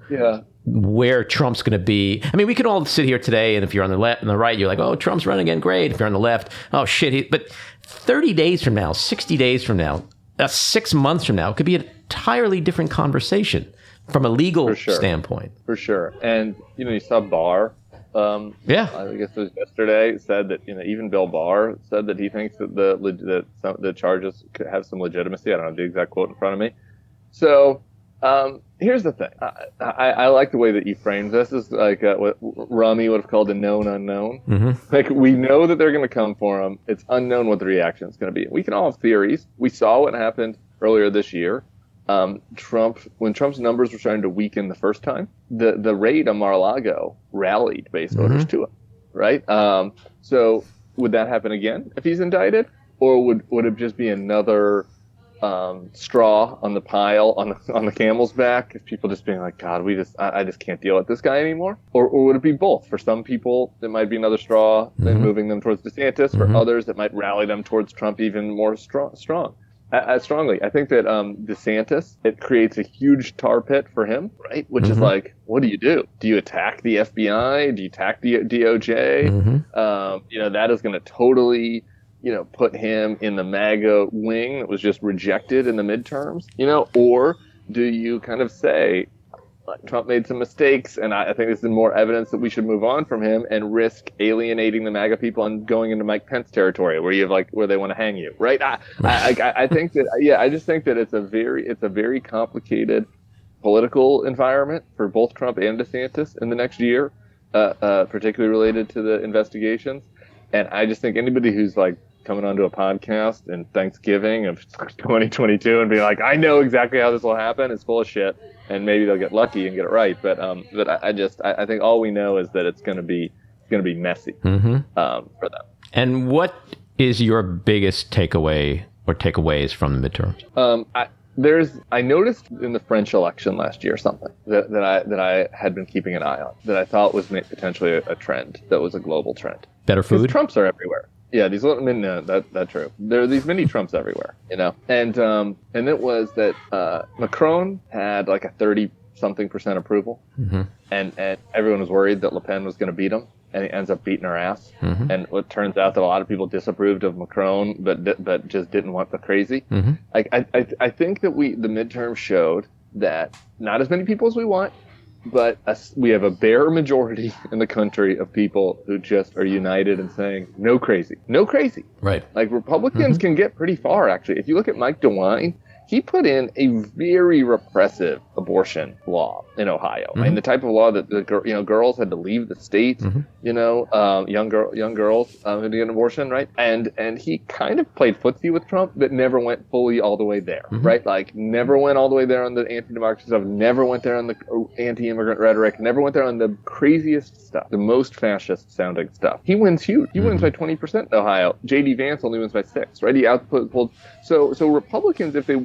where Trump's going to be? I mean, we can all sit here today, and if you're on the left and the right, you're like, oh, Trump's running again, great. If you're on the left, oh, shit. But 30 days from now, 60 days from now, 6 months from now, it could be an entirely different conversation from a legal standpoint. For sure. And, you saw Barr. I guess it was yesterday, said that, even Bill Barr said that he thinks that the charges could have some legitimacy. I don't have the exact quote in front of me. So here's the thing. I like the way that you framed this. This is like what Rummy would have called a known unknown. Mm-hmm. Like, we know that they're going to come for him. It's unknown what the reaction is going to be. We can all have theories. We saw what happened earlier this year. When Trump's numbers were starting to weaken the first time, the raid on Mar-a-Lago rallied base voters to him, right? So would that happen again if he's indicted? Or would it just be another straw on the pile on the camel's back, if people just being like, God, I just can't deal with this guy anymore? Or would it be both? For some people, it might be another straw, then moving them towards DeSantis. For others, it might rally them towards Trump even more strong. strongly. I think that DeSantis, it creates a huge tar pit for him, right? Which is like, what do? Do you attack the FBI? Do you attack the DOJ? That is going to totally, put him in the MAGA wing that was just rejected in the midterms, or do you kind of say, Trump made some mistakes, and I think this is more evidence that we should move on from him and risk alienating the MAGA people and going into Mike Pence territory where you have where they want to hang you, right? I think that, I just think that it's a very complicated political environment for both Trump and DeSantis in the next year, particularly related to the investigations. And I just think anybody who's coming onto a podcast in Thanksgiving of 2022 and being like, I know exactly how this will happen, is full of shit. And maybe they'll get lucky and get it right, but I think all we know is that it's going to be messy for them. And what is your biggest takeaway or takeaways from the midterms? I noticed in the French election last year something that I had been keeping an eye on, that I thought was potentially a trend, that was a global trend. Better food? Trumps are everywhere. Yeah, these little, that's true. There are these mini Trumps everywhere, and it was that Macron had a 30-something% approval, and everyone was worried that Le Pen was going to beat him, and he ends up beating her ass. And it turns out that a lot of people disapproved of Macron, but just didn't want the crazy. I think that the midterm showed that not as many people as we want, but we have a bare majority in the country of people who just are united in saying, no crazy. No crazy. Right. Republicans can get pretty far, actually. If you look at Mike DeWine, he put in a very repressive abortion law in Ohio. I mean, the type of law that girls had to leave the state, young girls who had to get an abortion, right? And he kind of played footsie with Trump, but never went fully all the way there, right? Never went all the way there on the anti-democracy stuff, never went there on the anti-immigrant rhetoric, never went there on the craziest stuff, the most fascist sounding stuff. He wins huge. He wins by 20% in Ohio. J.D. Vance only wins by 6, right? He outpulled. So Republicans, if they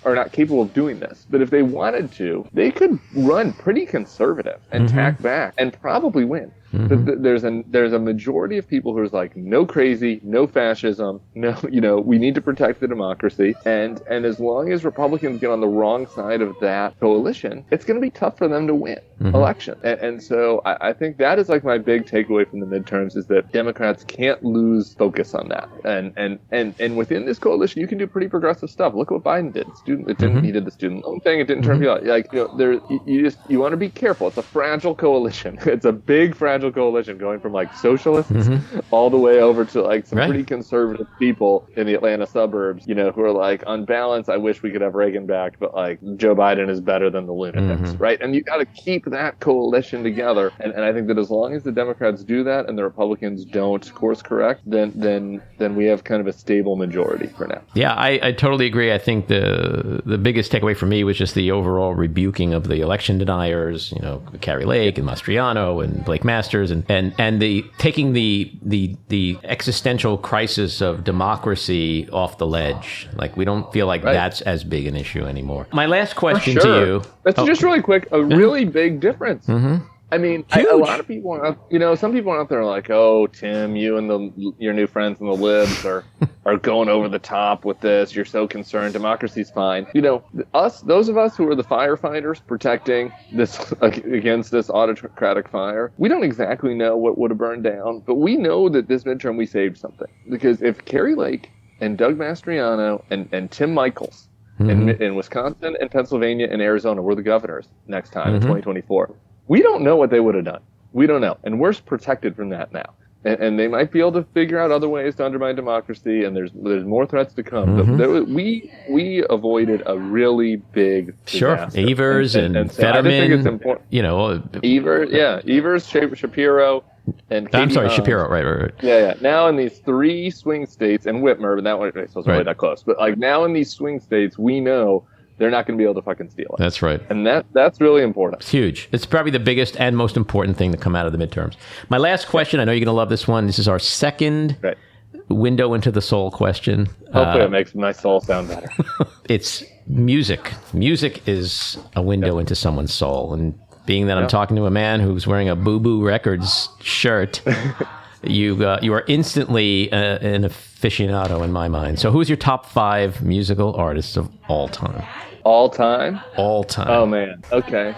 are not capable of doing this, but if they wanted to, they could run pretty conservative and tack back and probably win. There's a majority of people who are no crazy, no fascism, no, we need to protect the democracy. And as long as Republicans get on the wrong side of that coalition, it's going to be tough for them to win election. And so I think that is my big takeaway from the midterms, is that Democrats can't lose focus on that. And within this coalition, you can do pretty progressive stuff. Look what Biden did. He did the student loan thing. It didn't turn out you want to be careful. It's a fragile coalition. It's a big fragile coalition going from socialists all the way over to some pretty conservative people in the Atlanta suburbs, who are on balance, I wish we could have Reagan back, but Joe Biden is better than the lunatics, right? And you got to keep that coalition together. And I think that as long as the Democrats do that and the Republicans don't course correct, then we have kind of a stable majority for now. Yeah, I totally agree. I think the biggest takeaway for me was just the overall rebuking of the election deniers, Carrie Lake and Mastriano and Blake Masters, and the taking the existential crisis of democracy off the ledge. We don't feel that's as big an issue anymore. My last question to you. That's just really quick. A really big difference. I mean, a lot of people, some people out there are like, oh, Tim, you and your new friends in the libs are going over the top with this. You're so concerned. Democracy's fine. Those of us who are the firefighters protecting this against this autocratic fire, we don't exactly know what would have burned down, but we know that this midterm we saved something. Because if Carrie Lake and Doug Mastriano and Tim Michels in Wisconsin and Pennsylvania and Arizona were the governors next time in 2024, we don't know what they would have done. We don't know. And we're protected from that now. And they might be able to figure out other ways to undermine democracy, and there's more threats to come. But we avoided a really big disaster. Evers and so Fetterman. I think it's important. Evers, Shapiro, and Katie Shapiro, right. Yeah. Now in these 3 swing states, and Whitmer, but that one wasn't really that close. But now in these swing states, we know they're not going to be able to fucking steal it. That's right. And that's really important. It's huge. It's probably the biggest and most important thing to come out of the midterms. My last question, I know you're going to love this one. This is our second window into the soul question. Hopefully it makes my soul sound better. It's music. Music is a window into someone's soul. And being that I'm talking to a man who's wearing a Boo Boo Records shirt, you are instantly an aficionado in my mind. So who's your top 5 musical artists of all time? All time? All time. Oh, man. Okay.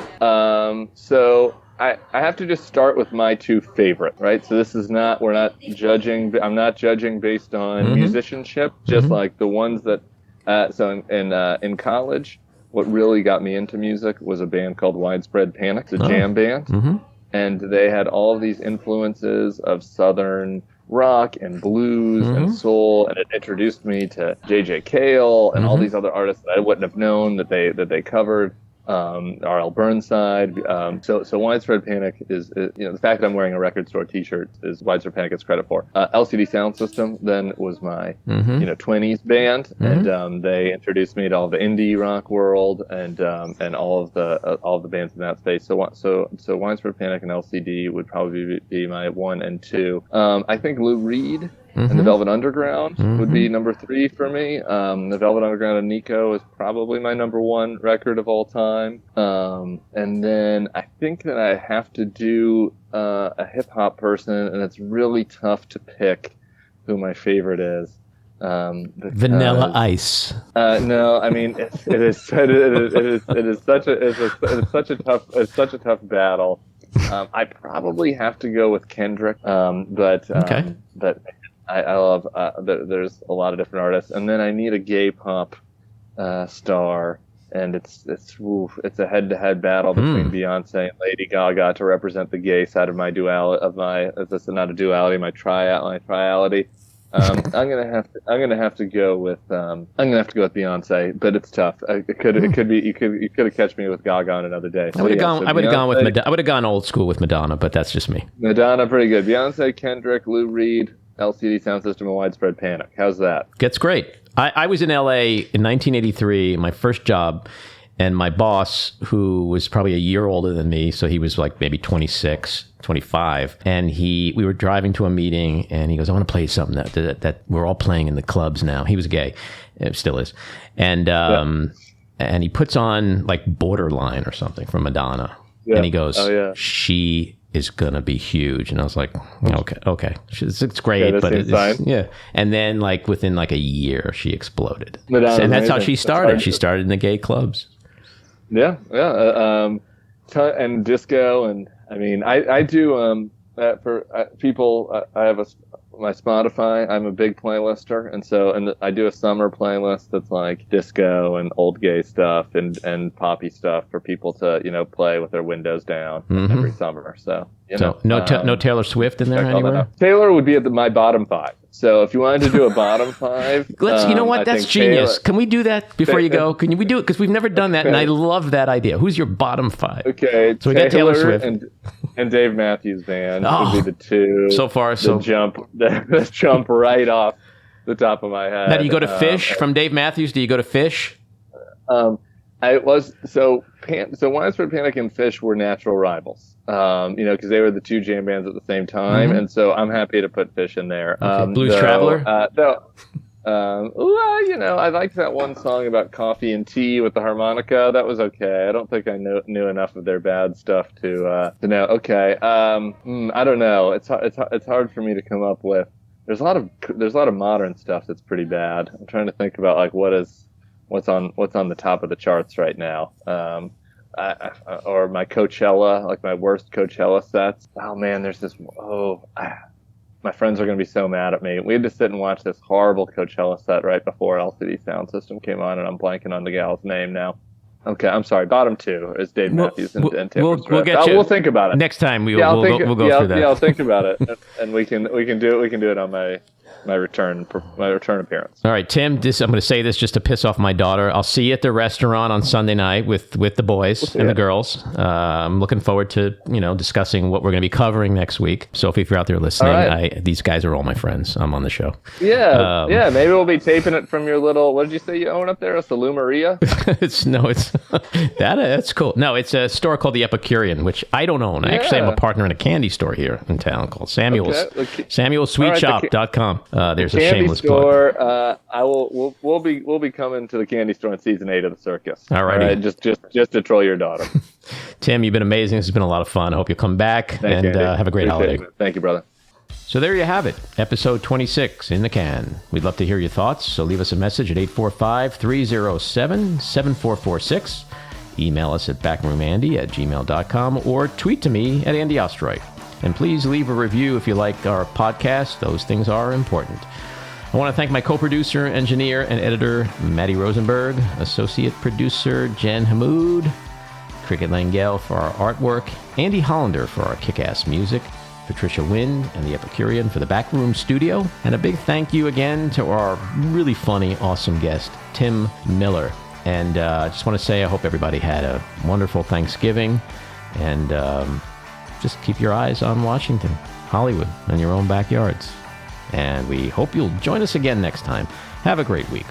So I have to just start with my 2 favorite, right? So this is not, I'm not judging based on musicianship, just like the ones that, so in college, what really got me into music was a band called Widespread Panic, a jam band. And they had all of these influences of Southern rock and blues and soul, and it introduced me to J.J. Cale and all these other artists that I wouldn't have known that they covered. R.L. Burnside. So Widespread Panic is, the fact that I'm wearing a record store T-shirt is Widespread Panic gets credit for. LCD Sound System then was my 20s band, and they introduced me to all the indie rock world and all of the bands in that space. So Widespread Panic and LCD would probably be my 1 and 2. I think Lou Reed and the Velvet Underground would be number 3 for me. The Velvet Underground and Nico is probably my number 1 record of all time. And then I think that I have to do a hip hop person, and it's really tough to pick who my favorite is. Vanilla Ice. No, I mean it is such a tough battle. I probably have to go with Kendrick, but I love, there's a lot of different artists. And then I need a gay pop star, and it's a head-to-head battle between Beyonce and Lady Gaga to represent the gay side of my if this is not a duality, my triality. I'm gonna have to go with Beyonce, but it's tough. It could be you could have catch me with Gaga on another day. I would have gone old school with Madonna, but that's just me. Madonna, pretty good. Beyonce, Kendrick, Lou Reed, LCD Sound System, and Widespread Panic. How's that? That's great. I was in LA in 1983, my first job, and my boss, who was probably a year older than me, so he was like maybe 26, 25, and we were driving to a meeting, and he goes, I want to play something that we're all playing in the clubs now. He was gay, it still is, and he puts on like Borderline or something from Madonna, and he goes, she is gonna be huge, and I was like, okay, it's great, but and then like within like a year, she exploded, and that's how she started. She started in the gay clubs. And disco, and I mean, I do for people. I have my Spotify. I'm a big playlister, and I do a summer playlist that's like disco and old gay stuff and poppy stuff for people to play with their windows down every summer. So no Taylor Swift in there anywhere. Taylor would be at my bottom 5. So if you wanted to do a bottom 5, you know what? That's genius. Can we do that before you go? Can we do it? Because we've never done that, and I love that idea. Who's your bottom 5? Okay, so we got Taylor Swift and Dave Matthews Band would be the 2. So far, the jump right off the top of my head. Now, do you go to Fish from Dave Matthews? Do you go to Fish? Widespread Panic and Fish were natural rivals. Because they were the 2 jam bands at the same time, and so I'm happy to put Fish in there. Blues Traveler. I liked that one song about coffee and tea with the harmonica. That was okay. I don't think I knew enough of their bad stuff to know. Okay. I don't know. It's hard for me to come up with. There's a lot of modern stuff that's pretty bad. I'm trying to think about like what's on the top of the charts right now. Or my Coachella, like my worst Coachella sets. Oh man, there's this. My friends are going to be so mad at me. We had to sit and watch this horrible Coachella set right before LCD Sound System came on, and I'm blanking on the gal's name now. Okay, I'm sorry. Bottom 2 is Dave Matthews and Taylor Swift. We'll think about it next time. We'll go through that. Yeah, I'll think about it, and we can do it on my return appearance. All right, Tim. I'm going to say this just to piss off my daughter. I'll see you at the restaurant on Sunday night with the boys and the girls. I'm looking forward to discussing what we're going to be covering next week. Sophie, if you're out there listening, these guys are all my friends. I'm on the show. Yeah, Maybe we'll be taping it from your little. What did you say you own up there? A Salumeria? That's cool. No, it's a store called the Epicurean, which I don't own. Actually, I'm a partner in a candy store here in town called Samuel's. SamuelSweetShop.com. There's a shameless store, plug. We'll be coming to the candy store in season 8 of the Circus. All right, just to troll your daughter. Tim, you've been amazing. This has been a lot of fun. I hope you'll come back and have a great holiday. Thank you, brother. So there you have it, episode 26 in the can. We'd love to hear your thoughts, so leave us a message at 845-307-7446. Email us at backroomandy@gmail.com or tweet to me at Andy Ostroy. And please leave a review if you like our podcast. Those things are important. I want to thank my co-producer, engineer, and editor, Matty Rosenberg, associate producer, Jen Hamoud, Cricket Langell for our artwork, Andy Hollander for our kick-ass music, Patricia Wind and the Epicurean for the Backroom Studio, and a big thank you again to our really funny, awesome guest, Tim Miller. And I just want to say I hope everybody had a wonderful Thanksgiving, and just keep your eyes on Washington, Hollywood, and your own backyards. And we hope you'll join us again next time. Have a great week.